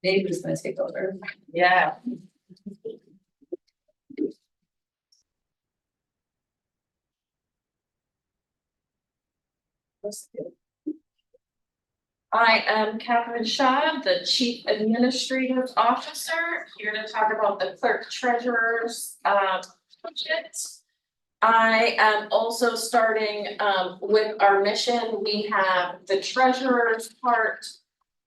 Dave is gonna take over. Yeah. I am Catherine Shaw, the Chief Administrative Officer, here to talk about the Clerk Treasurer's budget. I am also starting with our mission. We have the treasurer's part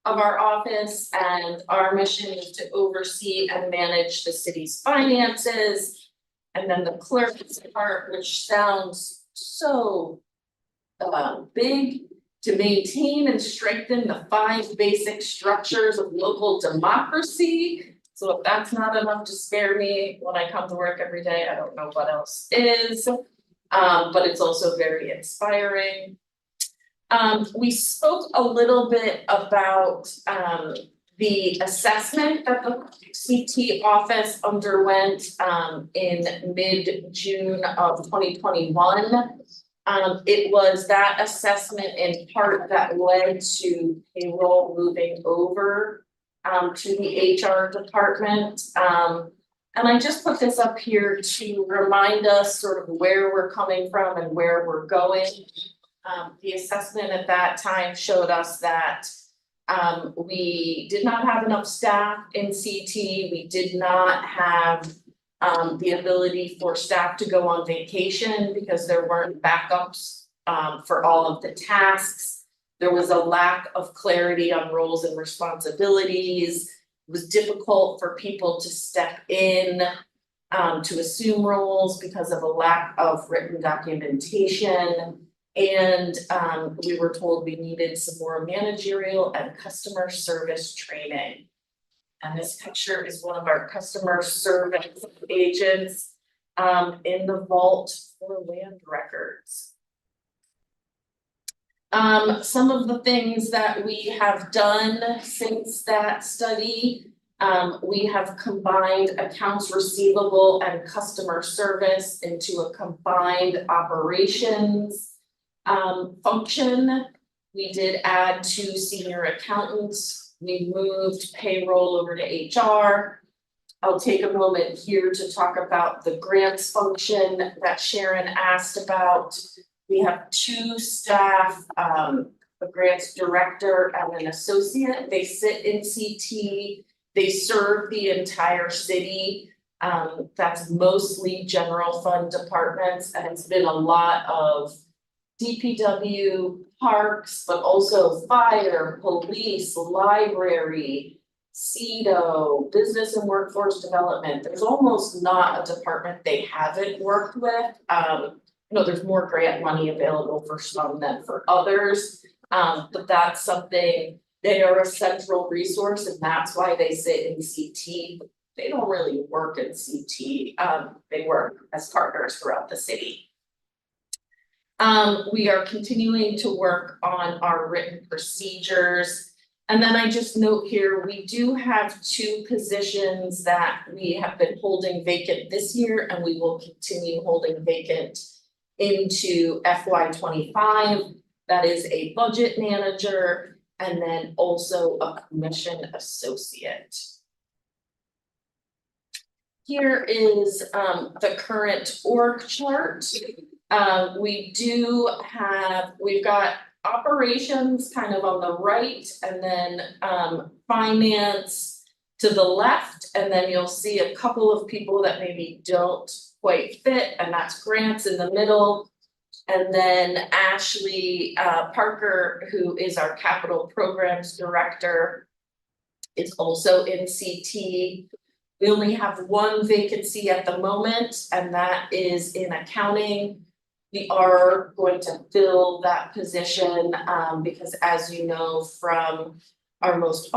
of our office, and our mission is to oversee and manage the city's finances. And then the clerk's part, which sounds so big, to maintain and strengthen the 5 basic structures of local democracy. So if that's not enough to spare me when I come to work every day, I don't know what else is. But it's also very inspiring. We spoke a little bit about the assessment that the CT office underwent in mid-June of 2021. It was that assessment in part that led to payroll moving over to the HR department. And I just put this up here to remind us sort of where we're coming from and where we're going. The assessment at that time showed us that we did not have enough staff in CT. We did not have the ability for staff to go on vacation because there weren't backups for all of the tasks. There was a lack of clarity on roles and responsibilities. It was difficult for people to step in to assume roles because of a lack of written documentation. And we were told we needed some more managerial and customer service training. And this picture is one of our customer service agents in the vault for land records. Some of the things that we have done since that study, we have combined accounts receivable and customer service into a combined operations function. We did add 2 senior accountants. We moved payroll over to HR. I'll take a moment here to talk about the grants function that Sharon asked about. We have 2 staff, a grants director and an associate. They sit in CT. They serve the entire city. That's mostly general fund departments, and it's been a lot of DPW, parks, but also fire, police, library, CEDO, business and workforce development. There's almost not a department they haven't worked with. There's more grant money available for some than for others. But that's something, they are a central resource, and that's why they sit in CT. They don't really work in CT. They work as partners throughout the city. We are continuing to work on our written procedures. And then I just note here, we do have 2 positions that we have been holding vacant this year, and we will continue holding vacant into FY25. That is a budget manager and then also a commission associate. Here is the current org chart. We've got operations kind of on the right, and then finance to the left, and then you'll see a couple of people that maybe don't quite fit, and that's grants in the middle. And then Ashley Parker, who is our capital programs director, is also in CT. We only have 1 vacancy at the moment, and that is in accounting. We are going to fill that position because, as you know from our most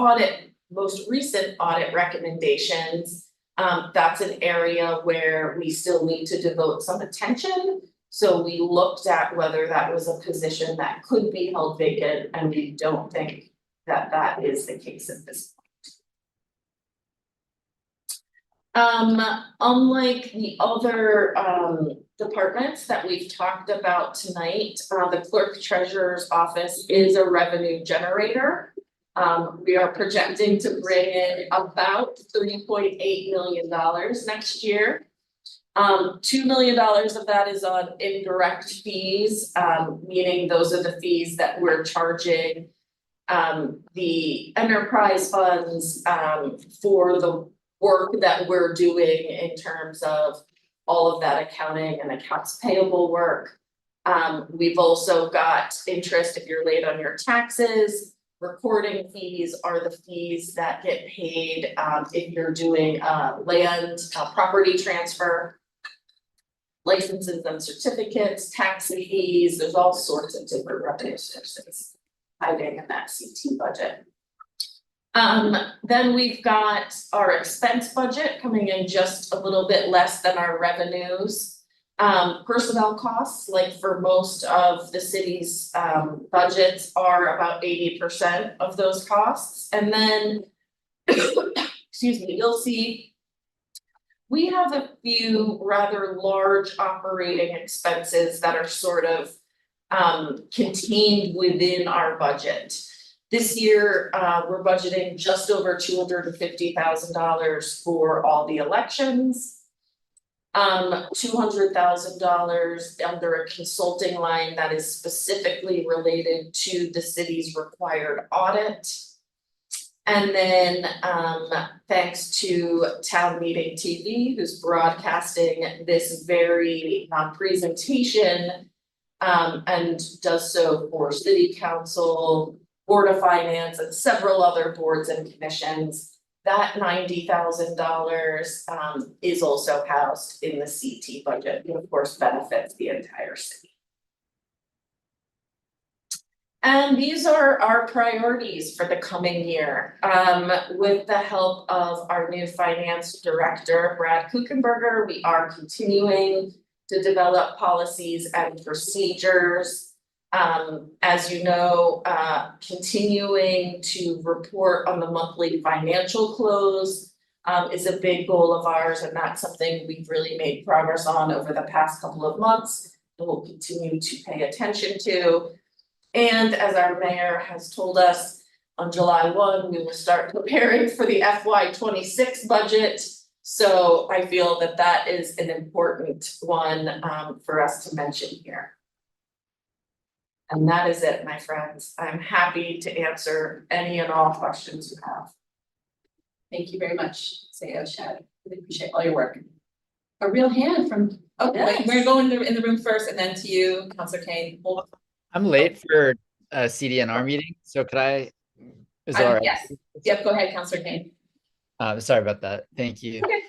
recent audit recommendations, that's an area where we still need to devote some attention. So we looked at whether that was a position that could be held vacant, and we don't think that that is the case at this point. Unlike the other departments that we've talked about tonight, the Clerk Treasurer's office is a revenue generator. We are projecting to bring in about $3.8 million next year. $2 million of that is on indirect fees, meaning those are the fees that we're charging the enterprise funds for the work that we're doing in terms of all of that accounting and accounts payable work. We've also got interest if you're late on your taxes. recording fees are the fees that get paid if you're doing land property transfer. Licenses and certificates, taxi fees, there's all sorts of different revenue sources hiding in that CT budget. Then we've got our expense budget coming in just a little bit less than our revenues. Personnel costs, like for most of the city's budgets, are about 80% of those costs. And then, excuse me, you'll see we have a few rather large operating expenses that are sort of contained within our budget. This year, we're budgeting just over $250,000 for all the elections. $200,000 under a consulting line that is specifically related to the city's required audit. And then, thanks to Town Meeting TV, who's broadcasting this very presentation, and does so for City Council, Board of Finance, and several other boards and commissions. That $90,000 is also housed in the CT budget, and of course benefits the entire city. And these are our priorities for the coming year. With the help of our new finance director, Brad Kuchenberger, we are continuing to develop policies and procedures. As you know, continuing to report on the monthly financial close is a big goal of ours, and that's something we've really made progress on over the past couple of months and we'll continue to pay attention to. And as our mayor has told us, on July 1, we will start preparing for the FY26 budget. So I feel that that is an important one for us to mention here. And that is it, my friends. I'm happy to answer any and all questions you have. Thank you very much, Sayo Shad. Really appreciate all your work. A real hand from, oh, Yes. wait, we're going in the room first and then to you, Councilor Kane. I'm late for a CDNR meeting, so could I? Is that all right? Yes, yep, go ahead, Councilor Kane. Sorry about that. Thank you. Okay.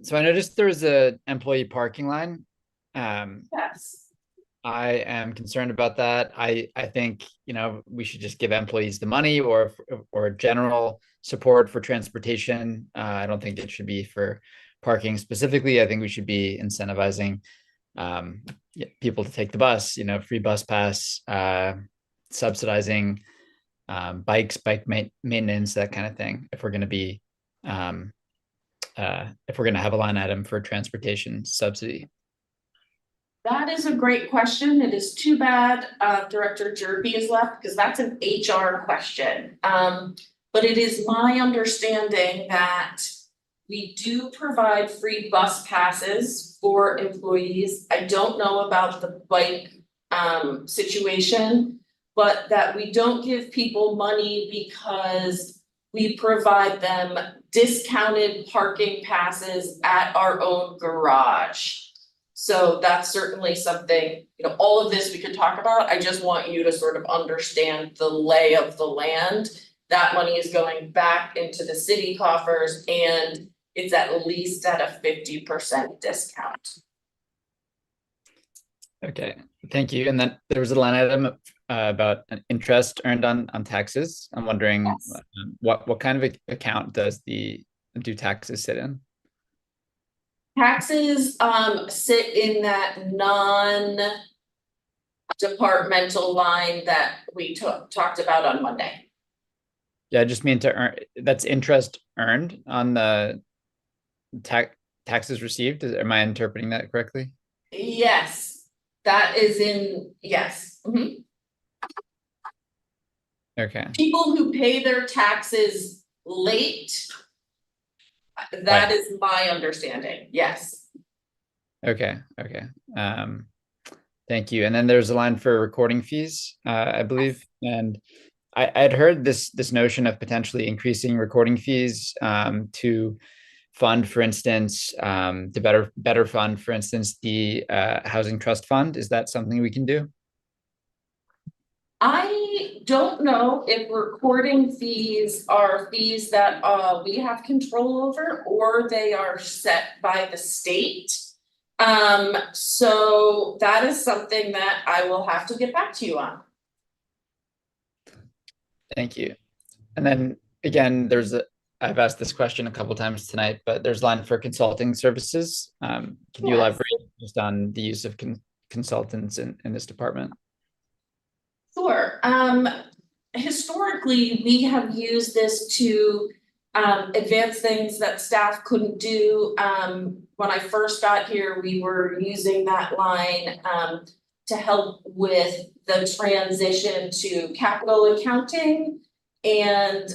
So I noticed there's a employee parking line. Yes. I am concerned about that. I think, you know, we should just give employees the money or general support for transportation. I don't think it should be for parking specifically. I think we should be incentivizing people to take the bus, you know, free bus pass, subsidizing bike maintenance, that kind of thing. If we're going to be, if we're going to have a line item for transportation subsidy. That is a great question. It is too bad Director Jerby is left because that's an HR question. But it is my understanding that we do provide free bus passes for employees. I don't know about the bike situation, but that we don't give people money because we provide them discounted parking passes at our own garage. So that's certainly something, you know, all of this we could talk about. I just want you to sort of understand the lay of the land. That money is going back into the city coffers and it's at least at a 50% discount. Okay, thank you. And then there was a line item about an interest earned on taxes. I'm wondering, yes, what kind of account do taxes sit in? Taxes sit in that non-departmental line that we talked about on Monday. Yeah, I just mean to earn, that's interest earned on the taxes received. Am I interpreting that correctly? Yes, that is in, yes. Mm-hmm. Okay. People who pay their taxes late, that right, is my understanding, yes. Okay, okay. Thank you. And then there's a line for recording fees, I believe. And I'd heard this notion of potentially increasing recording fees to fund, for instance, to better fund, for instance, the housing trust fund. Is that something we can do? I don't know if recording fees are fees that we have control over or they are set by the state. So that is something that I will have to get back to you on. Thank you. And then again, I've asked this question a couple times tonight, but there's a line for consulting services. Can you Yes. elaborate just on the use of consultants in this department? Sure. Historically, we have used this to advance things that staff couldn't do. When I first got here, we were using that line to help with the transition to capital accounting and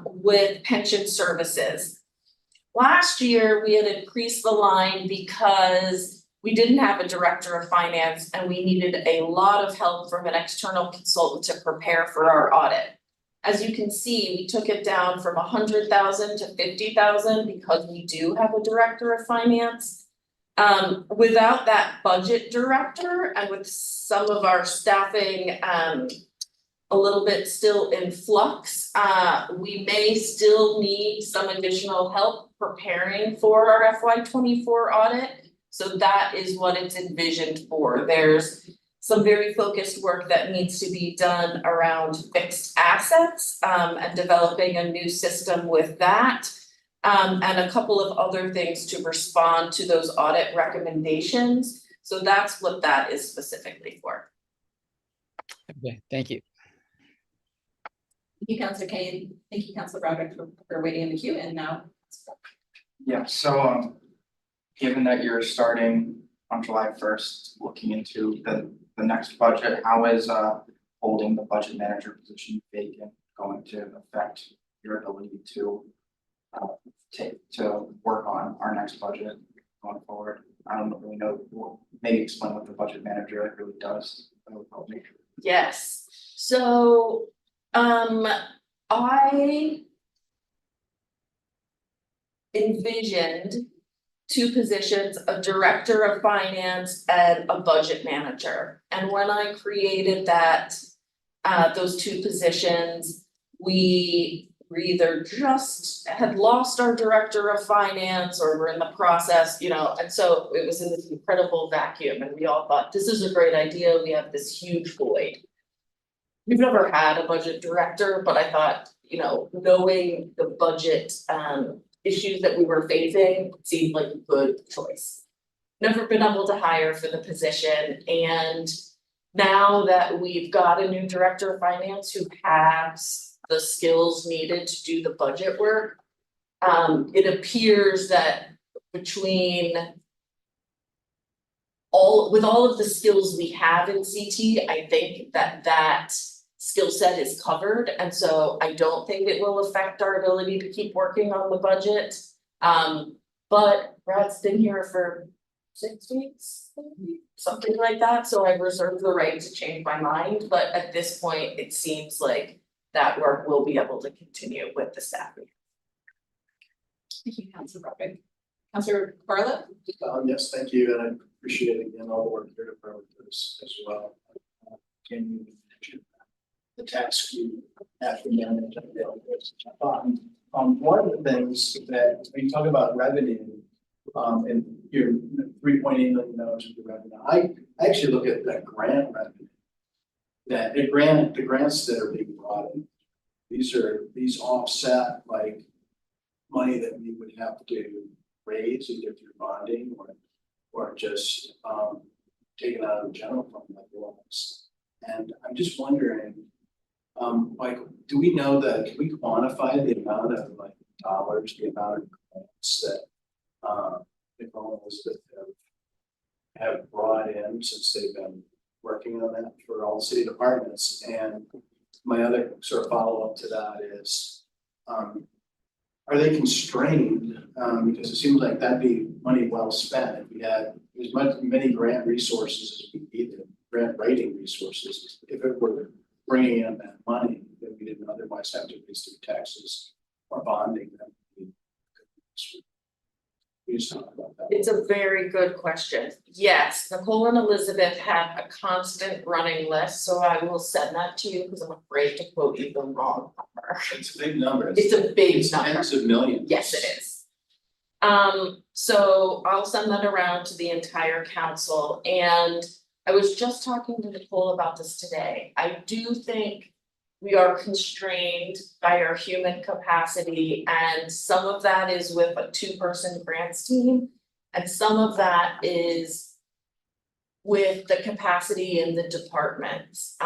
with pension services. Last year, we had increased the line because we didn't have a director of finance and we needed a lot of help from an external consultant to prepare for our audit. As you can see, we took it down from 100,000 to 50,000 because we do have a director of finance. Without that budget director and with some of our staffing a little bit still in flux, we may still need some additional help preparing for our FY24 audit. So that is what it's envisioned for. There's some very focused work that needs to be done around fixed assets and developing a new system with that. And a couple of other things to respond to those audit recommendations. So that's what that is specifically for. Okay, thank you. Thank you, Councilor Kane. Thank you, Councilor Broderick, for waiting in the queue, and now. Yeah, so given that you're starting on July 1st, looking into the next budget, how is holding the budget manager position vacant going to affect your ability to work on our next budget going forward? I don't really know, maybe explain what the budget manager really does. That would help me. Yes, so I envisioned two positions, a director of finance and a budget manager. And when I created that, those two positions, we either just had lost our director of finance or we're in the process, and so it was in this incredible vacuum and we all thought, this is a great idea, we have this huge void. We've never had a budget director, but I thought, knowing the budget issues that we were facing seemed like a good choice. Never been able to hire for the position, and now that we've got a new director of finance who has the skills needed to do the budget work, it appears that between all of the skills we have in CT, I think that skill set is covered, and so I don't think it will affect our ability to keep working on the budget. But Brad's been here for 6 weeks, something like that, so I reserve the right to change my mind, but at this point, it seems like that work will be able to continue with the staff. Thank you, Councilor Broderick. Councilor Barlow? Yes, thank you, and I appreciate again all the work your department does as well. Can you mention the task you have to manage? One of the things that when you talk about revenue, and your $3.8 million of the revenue, I actually look at that grant revenue. The grants that are being brought in, these offset like money that we would have to raise either through bonding or just taken out of the general fund like loans. And I'm just wondering, like, do we know that, can we quantify the amount of like dollars, the amount of grants that Nicole and Elizabeth have brought in since they've been working on that for all city departments? And my other sort of follow-up to that is, are they constrained? Because it seems like that'd be money well spent if we had as many grant resources as we needed, grant writing resources, if it were bringing in that money that we didn't otherwise have to raise through taxes or bonding. You just talk about that. It's a very good question. Yes, Nicole and Elizabeth have a constant running list, so I will send that to you because I'm afraid to quote you the wrong number. It's a big number. It's a big It's number. tens of millions. Yes, it is. So I'll send that around to the entire council, and I was just talking to Nicole about this today. I do think we are constrained by our human capacity, and some of that is with a two-person grants team, and some of that is with the capacity in the departments.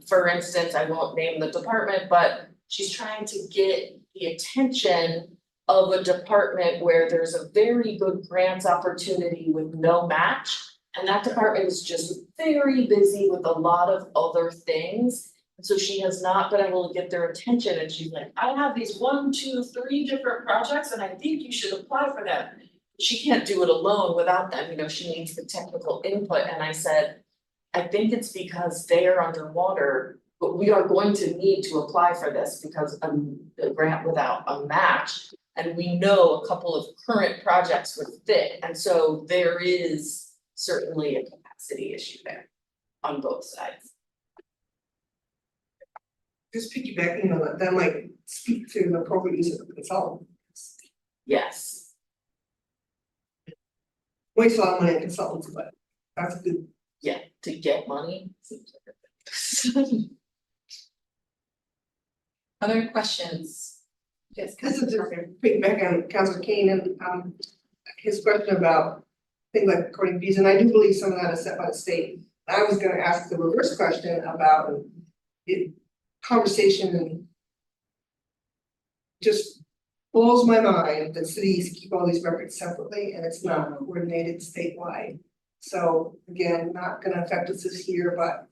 For instance, I won't name the department, but she's trying to get the attention of a department where there's a very good grants opportunity with no match. And that department is just very busy with a lot of other things. And so she has not been able to get their attention, and she's like, I have these 1, 2, 3 different projects and I think you should apply for them. She can't do it alone without them, you know, she needs the technical input, and I said, I think it's because they are underwater, but we are going to need to apply for this because a grant without a match. And we know a couple of current projects would fit, and so there is certainly a capacity issue there on both sides. Just piggybacking on that might speak to the appropriate use of the consultant. Yes, Waste a lot of money on consultants, but that's good. yeah, to get money seems like a Other questions? Yes. This is just piggyback on Councilor Kane and his question about things like recording fees, and I do believe some of that is set by the state. I was gonna ask the reverse question about it, conversation and just blows my mind that cities keep all these records separately and it's not coordinated statewide. So again, not gonna affect us this year, but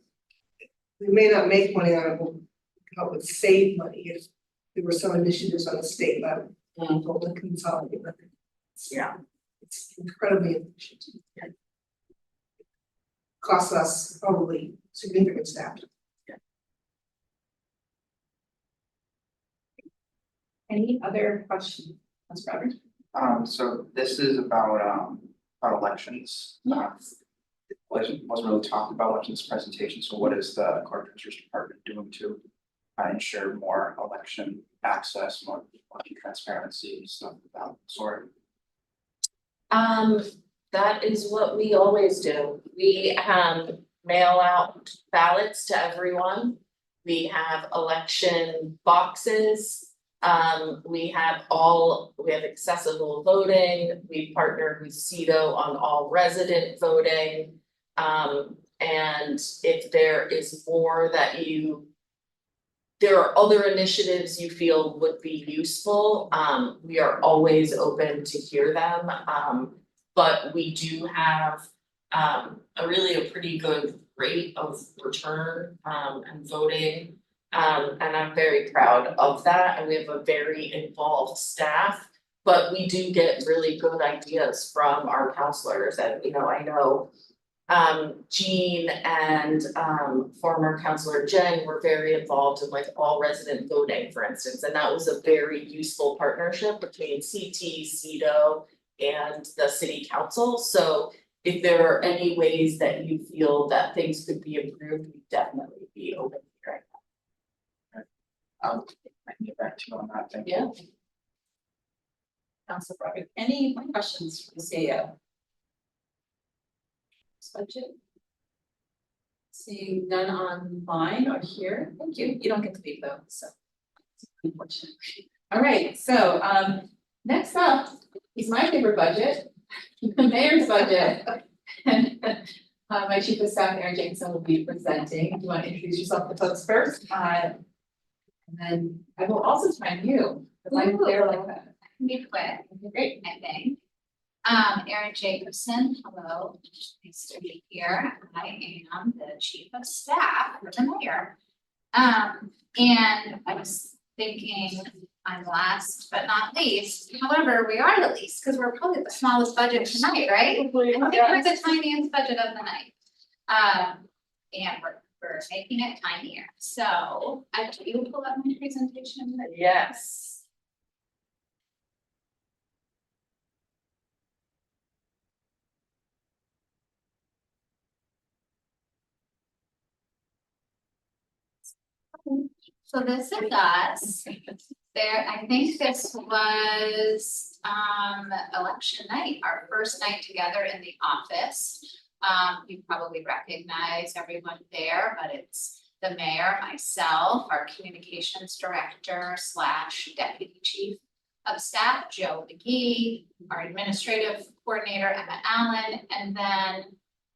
we may not make money on it, we'll help it save money if there were some initiatives on the state level. To consolidate records. Yeah. It's incredibly efficient. Costs us probably significant staff. Any other questions? That's Robert. So this is about elections. Wasn't really talked about much in this presentation, so what is the Clerk Treasurer's Department doing to ensure more election access, more election transparency, stuff of that sort? That is what we always do. We mail out ballots to everyone. We have election boxes. We have accessible voting. We partnered with CEDO on all resident voting. And if there is more that there are other initiatives you feel would be useful, we are always open to hear them. But we do have a pretty good rate of return and voting. And I'm very proud of that, and we have a very involved staff. But we do get really good ideas from our counselors, and I know Jean and former counselor Jen were very involved in like all resident voting, for instance, and that was a very useful partnership between CT, CEDO, and the city council. So if there are any ways that you feel that things could be improved, we'd definitely be open to hearing that. I can get back to you on that, thank you. Yeah. Councilor Robert, any questions from the CEO? Budget? Seeing none online or here, thank you. You don't get to leave though, so. Unfortunate. All right, so next up is my favorite budget, the mayor's budget. My chief of staff, Erin Jameson, will be presenting. If you want to introduce yourself to folks first, and then I will also time you, because I'm there like that. Be quick. Okay, great. I think. Erin Jacobson, hello, nice to be here. I am the chief of staff for the mayor. And I was thinking I'm last but not least. However, we are the least because we're probably the smallest budget tonight, right? I think we're the tiniest budget of the night. And we're making it tinier. So do you pull up my presentation? Yes. So this is us. There, I think this was election night, our first night together in the office. You probably recognize everyone there, but it's the mayor, myself, our communications director / deputy chief of staff, Joe McGee, our administrative coordinator, Emma Allen, and then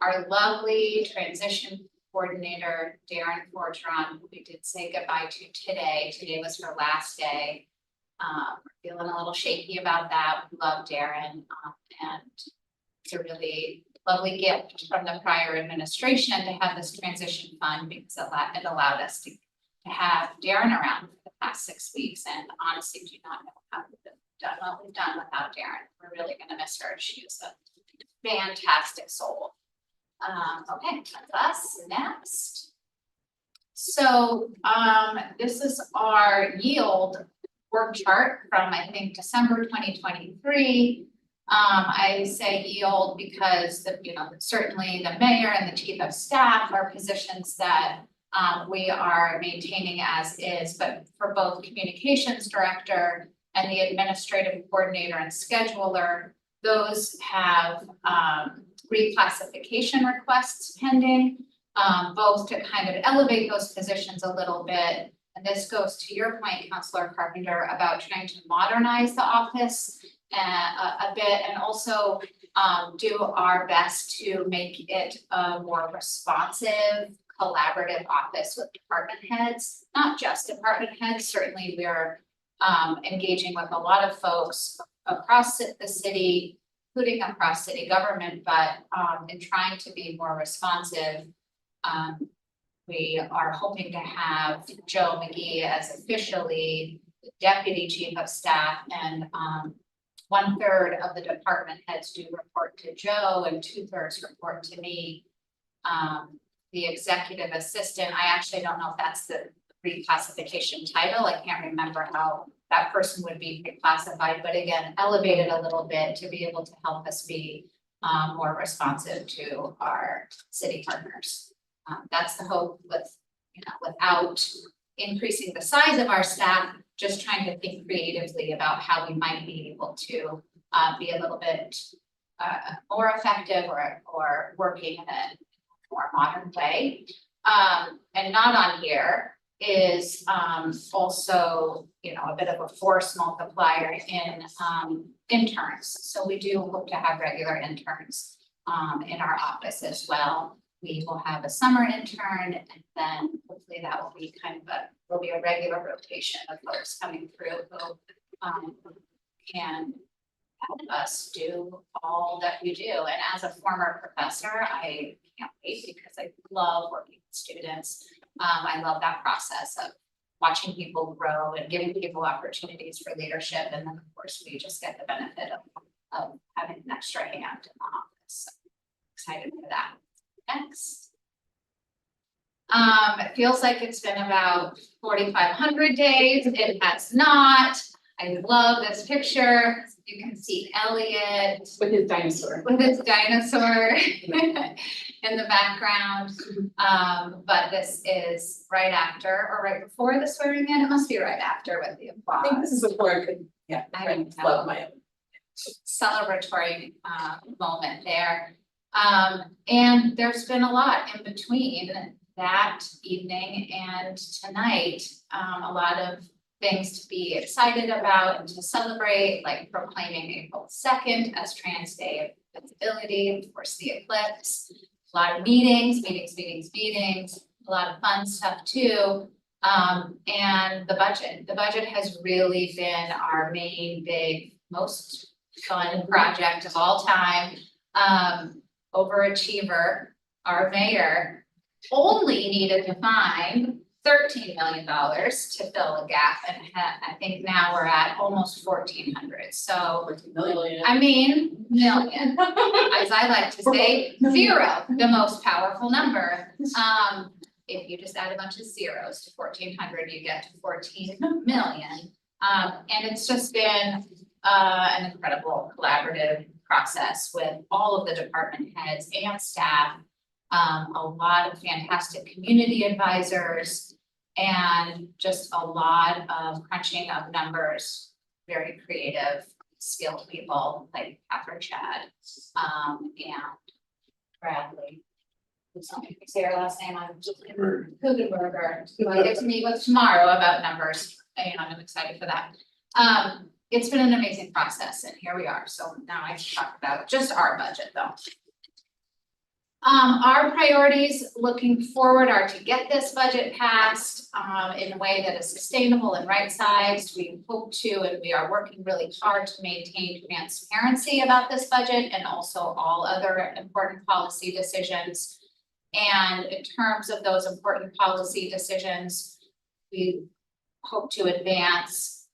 our lovely transition coordinator, Darren Fortron, who we did say goodbye to today. Today was her last day. We're feeling a little shaky about that. We love Darren, and it's a really lovely gift from the prior administration to have this transition fund, because it allowed us to have Darren around for the past 6 weeks, and honestly do not know how we've done what we've done without Darren. We're really gonna miss her. She is a fantastic soul. Okay, that's us. Next. So this is our yield work chart from, I think, December 2023. I say yield because certainly the mayor and the chief of staff are positions that we are maintaining as is, but for both communications director and the administrative coordinator and scheduler, those have reclassification requests pending, both to kind of elevate those positions a little bit. And this goes to your point, Councilor Carpenter, about trying to modernize the office a bit, and also do our best to make it a more responsive, collaborative office with department heads, not just department heads. Certainly we're engaging with a lot of folks across the city, including across city government, but in trying to be more responsive, we are hoping to have Joe McGee as officially the deputy chief of staff, and 1/3 of the department heads do report to Joe and 2/3 report to me. The executive assistant, I actually don't know if that's the reclassification title. I can't remember how that person would be reclassified, but again, elevated a little bit to be able to help us be more responsive to our city partners. That's the hope with, without increasing the size of our staff, just trying to think creatively about how we might be able to be a little bit more effective or working in a more modern way. And not on here is also, a bit of a force multiplier in interns. So we do hope to have regular interns in our office as well. We will have a summer intern, and then hopefully that will be will be a regular rotation of folks coming through who can help us do all that we do. And as a former professor, I can't wait, because I love working with students. I love that process of watching people grow and giving people opportunities for leadership. And then of course we just get the benefit of having an extra hand in the office. So excited for that. Next. It feels like it's been about 4,500 days. It has not. I love this picture. You can see Elliot with his dinosaur. in the background. But this is right after or right before the swearing in. It must be right after with the applause. I think this is before I could, I love my own. Celebratory moment there. And there's been a lot in between that evening and tonight. A lot of things to be excited about and to celebrate, like proclaiming April 2nd as Trans Day of Visibility, of course the eclipse, a lot of meetings, a lot of fun stuff too. And the budget has really been our main big, most fun project of all time. Overachiever, our mayor, only needed to find $13 million to fill a gap, and I think now we're at almost 1,400. So Million. I mean, million, as I like to say, zero, the most powerful number. If you just add a bunch of zeros to 1,400, you get to 14 million. And it's just been an incredible collaborative process with all of the department heads and staff, a lot of fantastic community advisors, and just a lot of crunching of numbers, very creative, skilled people like Catherine Chad, and Bradley. Who's not gonna say her last name, I'm just Hugenberger, who I get to meet with tomorrow about numbers, and I'm excited for that. It's been an amazing process, and here we are, so now I can talk about just our budget though. Our priorities looking forward are to get this budget passed in a way that is sustainable and right-sized. We hope to, and we are working really hard to maintain transparency about this budget and also all other important policy decisions. And in terms of those important policy decisions, we hope to advance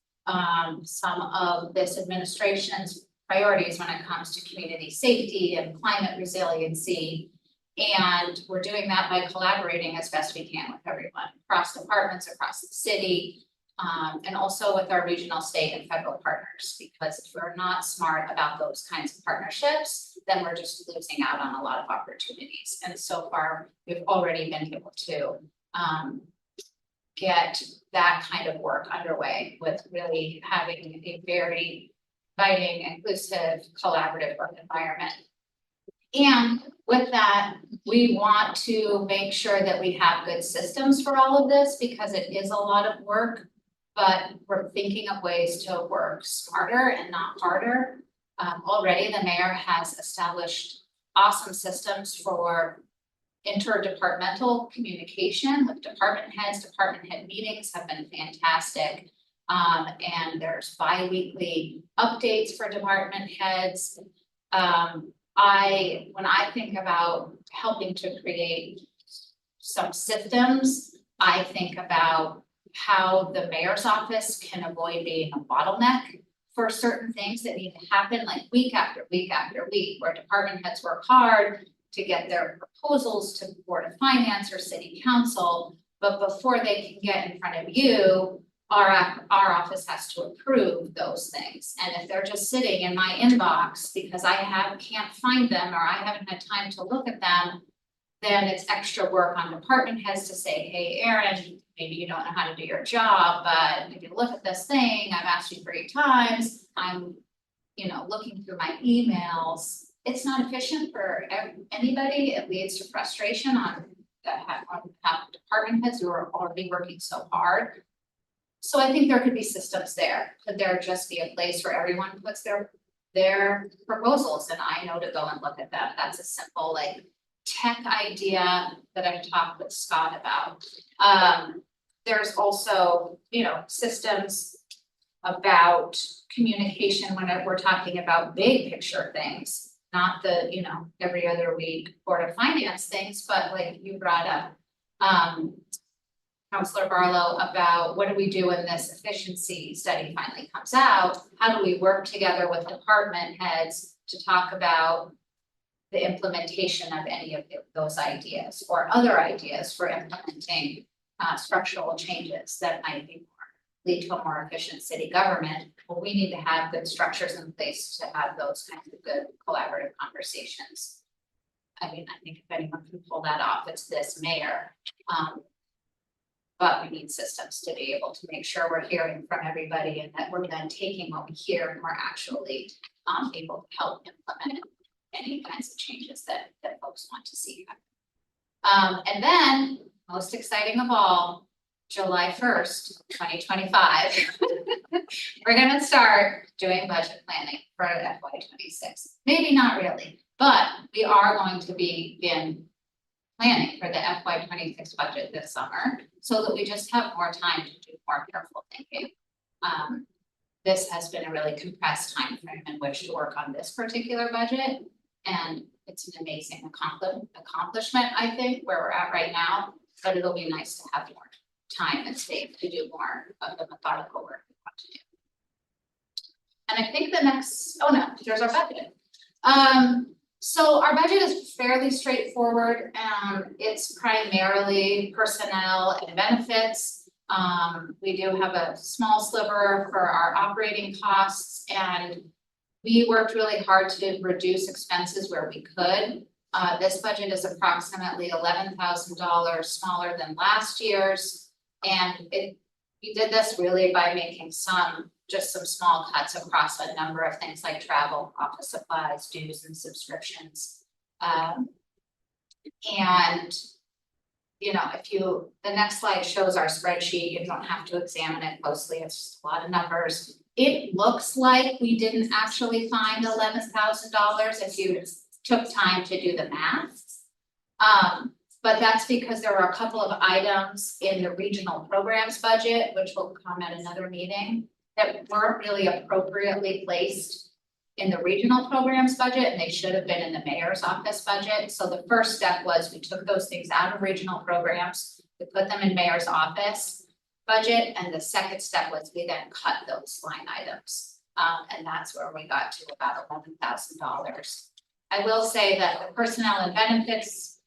some of this administration's priorities when it comes to community safety and climate resiliency. And we're doing that by collaborating as best we can with everyone across departments, across the city, and also with our regional, state, and federal partners. Because if we're not smart about those kinds of partnerships, then we're just losing out on a lot of opportunities. And so far, we've already been able to get that kind of work underway with really having a very inviting, inclusive, collaborative work environment. And with that, we want to make sure that we have good systems for all of this because it is a lot of work, but we're thinking of ways to work smarter and not harder. Already the mayor has established awesome systems for interdepartmental communication with department heads. Department head meetings have been fantastic. And there's bi-weekly updates for department heads. When I think about helping to create some systems, I think about how the mayor's office can avoid being a bottleneck for certain things that need to happen like week after week after week, where department heads work hard to get their proposals to the Board of Finance or City Council, but before they can get in front of you, our office has to approve those things. And if they're just sitting in my inbox because I can't find them or I haven't had time to look at them, then it's extra work on department heads to say, hey, Erin, maybe you don't know how to do your job, but if you look at this thing, I've asked you 3 times, I'm, looking through my emails. It's not efficient for anybody. It leads to frustration on department heads who are already working so hard. So I think there could be systems there. Could there just be a place where everyone puts their proposals and I know to go and look at them? That's a simple tech idea that I've talked with Scott about. There's also, systems about communication when we're talking about big picture things, not the, every other week Board of Finance things, but like you brought up, Councilor Barlow, about what do we do when this efficiency study finally comes out? How do we work together with department heads to talk about the implementation of any of those ideas or other ideas for implementing structural changes that might lead to a more efficient city government? Well, we need to have good structures in place to have those kinds of good collaborative conversations. I think if anyone can pull that off, it's this mayor. But we need systems to be able to make sure we're hearing from everybody and that we're then taking what we hear and we're actually able to help implement any kinds of changes that folks want to see happen. And then, most exciting of all, July 1st, 2025, we're gonna start doing budget planning for FY26. Maybe not really, but we are going to begin planning for the FY26 budget this summer so that we just have more time to do more careful thinking. This has been a really compressed time frame in which to work on this particular budget, and it's an amazing accomplishment, I think, where we're at right now, but it'll be nice to have more time and space to do more of the methodical work we want to do. And I think the next, there's our budget. So our budget is fairly straightforward. It's primarily personnel and benefits. We do have a small sliver for our operating costs, and we worked really hard to reduce expenses where we could. This budget is approximately $11,000 smaller than last year's, And we did this really by making just some small cuts across a number of things like travel, office supplies, dues and subscriptions. And you know, the next slide shows our spreadsheet, you don't have to examine it closely, it's just a lot of numbers. It looks like we didn't actually find $11,000 if you took time to do the math. But that's because there were a couple of items in the regional programs budget, which will come at another meeting, that weren't really appropriately placed in the regional programs budget, and they should have been in the mayor's office budget. So the first step was we took those things out of regional programs, we put them in mayor's office budget, and the second step was we then cut those line items. And that's where we got to about $11,000. I will say that the personnel and benefits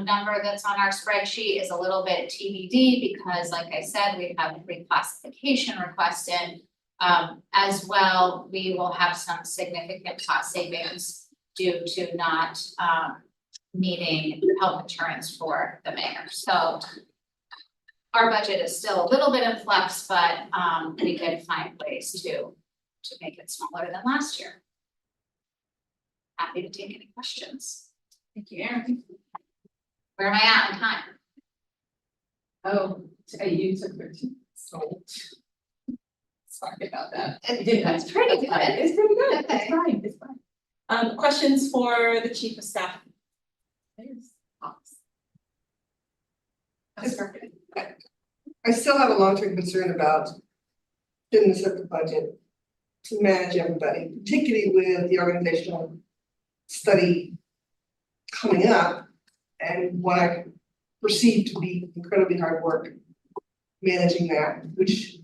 number that's on our spreadsheet is a little bit TBD because, like I said, we have a reclassification requested. As well, we will have some significant cost savings due to not needing health insurance for the mayor. So our budget is still a little bit in flux, but we did find ways to make it smaller than last year. Happy to take any questions. Thank you, Erin. Where am I at on time? Oh, you took 13, so sorry about that. That's pretty good. It's pretty good, Okay. it's fine, it's fine. Questions for the chief of staff? There's Alex. That's perfect. I still have a long-term concern about goodness of the budget to manage everybody, particularly with the organizational study coming up and what I perceive to be incredibly hard work managing that, which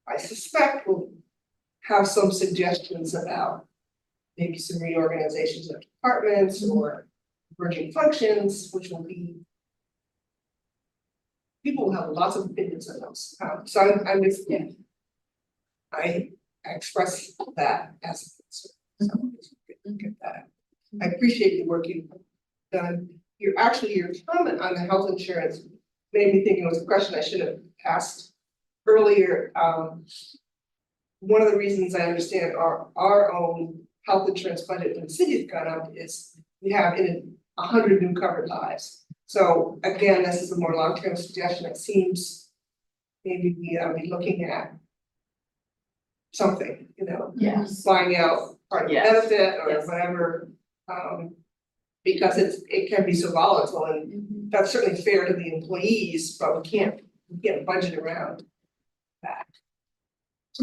I suspect will have some suggestions about maybe some reorganizations of departments or merging functions, which will be, people will have lots of opinions on those. So I'm just, yeah, I express that as a concern. So get that. I appreciate the work you've done. Your comment on the health insurance made me think it was a question I should have asked earlier. One of the reasons I understand our own health insurance budget in the city has gone up is we have 100 new covered lives. So again, this is a more long-term suggestion. It seems maybe we ought to be looking at something, you know, flying out part of the benefit or whatever. Because it can be so volatile, and that's certainly fair to the employees, but we can't budget around that.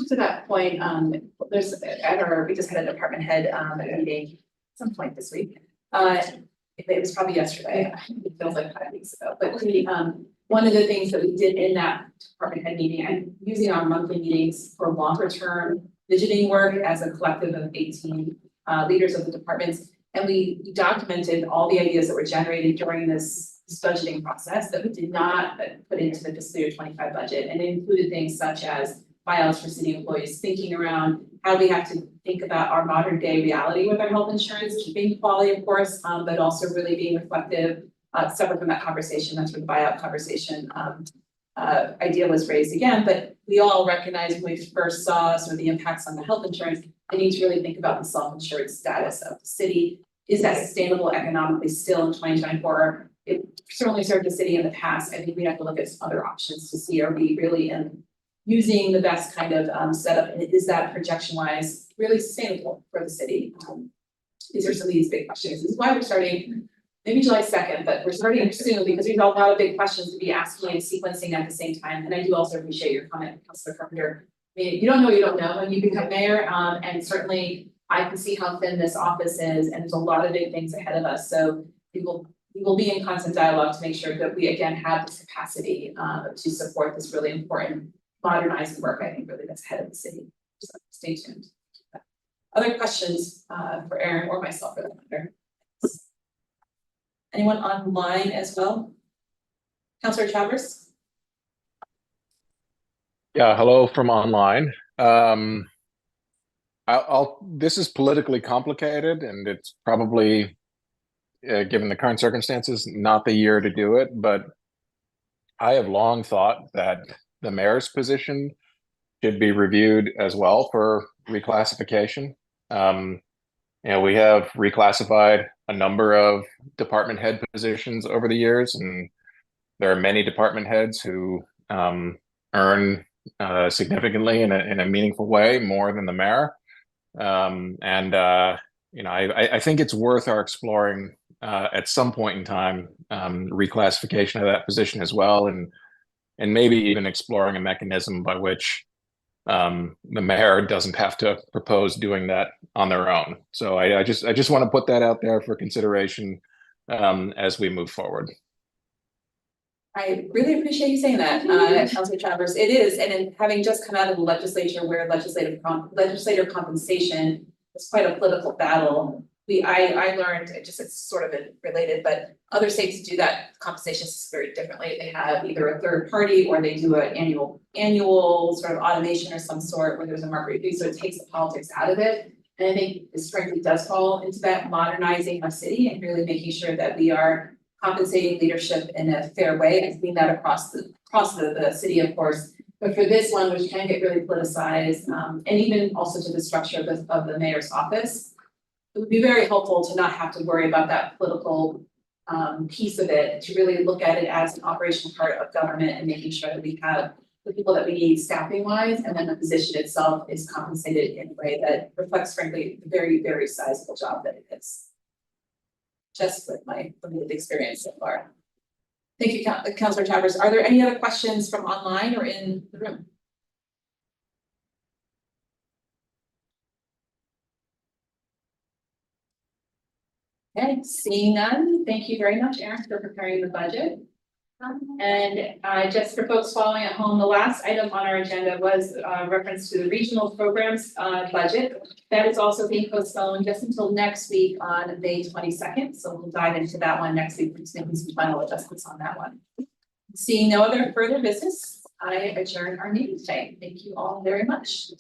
To that point, we just had a department head meeting at some point this week. It was probably yesterday, it feels like 5 weeks ago, but one of the things that we did in that department head meeting, and using our monthly meetings for longer term visioning work as a collective of 18 leaders of the departments. And we documented all the ideas that were generated during this budgeting process that we did not put into the fiscal year 25 budget. And it included things such as buyouts for city employees, thinking around how we have to think about our modern day reality with our health insurance, keeping quality of course, but also really being reflective, separate from that conversation. That's where the buyout conversation idea was raised again. But we all recognized when we first saw sort of the impacts on the health insurance, I need to really think about the self-insured status of the city. Is that sustainable economically still in 2024? It certainly served the city in the past. I think we have to look at some other options to see, are we really using the best kind of setup? And is that projection wise really sustainable for the city? These are some of these big questions. This is why we're starting maybe July 2nd, but we're starting soon because we've got a lot of big questions to be asking and sequencing at the same time. And I do also appreciate your comment, Councilor Carpenter. I mean, you don't know what you don't know when you become mayor, and certainly I can see how thin this office is, and there's a lot of big things ahead of us. So we will be in constant dialogue to make sure that we again have this capacity to support this really important modernizing work. I think really that's ahead of the city. So stay tuned. Other questions for Erin or myself for that matter? Anyone online as well? Councilor Travers? Yeah, hello from online. This is politically complicated, and it's probably, given the current circumstances, not the year to do it, but I have long thought that the mayor's position should be reviewed as well for reclassification. We have reclassified a number of department head positions over the years, and there are many department heads who earn significantly in a meaningful way more than the mayor. I think it's worth our exploring at some point in time reclassification of that position as well, and maybe even exploring a mechanism by which the mayor doesn't have to propose doing that on their own. So I just want to put that out there for consideration as we move forward. I really appreciate you saying that, Councilor Travers. It is, and in having just come out of the legislature where legislator compensation was quite a political battle. I learned, it's sort of related, but other states do that compensation very differently. They have either a third party or they do an annual sort of automation or some sort where there's a market review, so it takes the politics out of it. And I think this frankly does fall into that modernizing our city and really making sure that we are compensating leadership in a fair way. I've seen that across the city, of course. But for this one, which can get really politicized, and even also to the structure of the mayor's office, it would be very helpful to not have to worry about that political piece of it, to really look at it as an operational part of government and making sure that we have the people that we need staffing wise, and then the position itself is compensated in a way that reflects frankly the very, very sizable job that it is. Just with my limited experience so far. Thank you, Councilor Travers. Are there any other questions from online or in the room? Okay, seeing none, thank you very much, Erin, for preparing the budget. And just for folks following at home, the last item on our agenda was reference to the regional programs budget. That is also being postponed just until next week on May 22nd. So we'll dive into that one next week. We're just making some final adjustments on that one. Seeing no other further business, I adjourn our meeting today. Thank you all very much.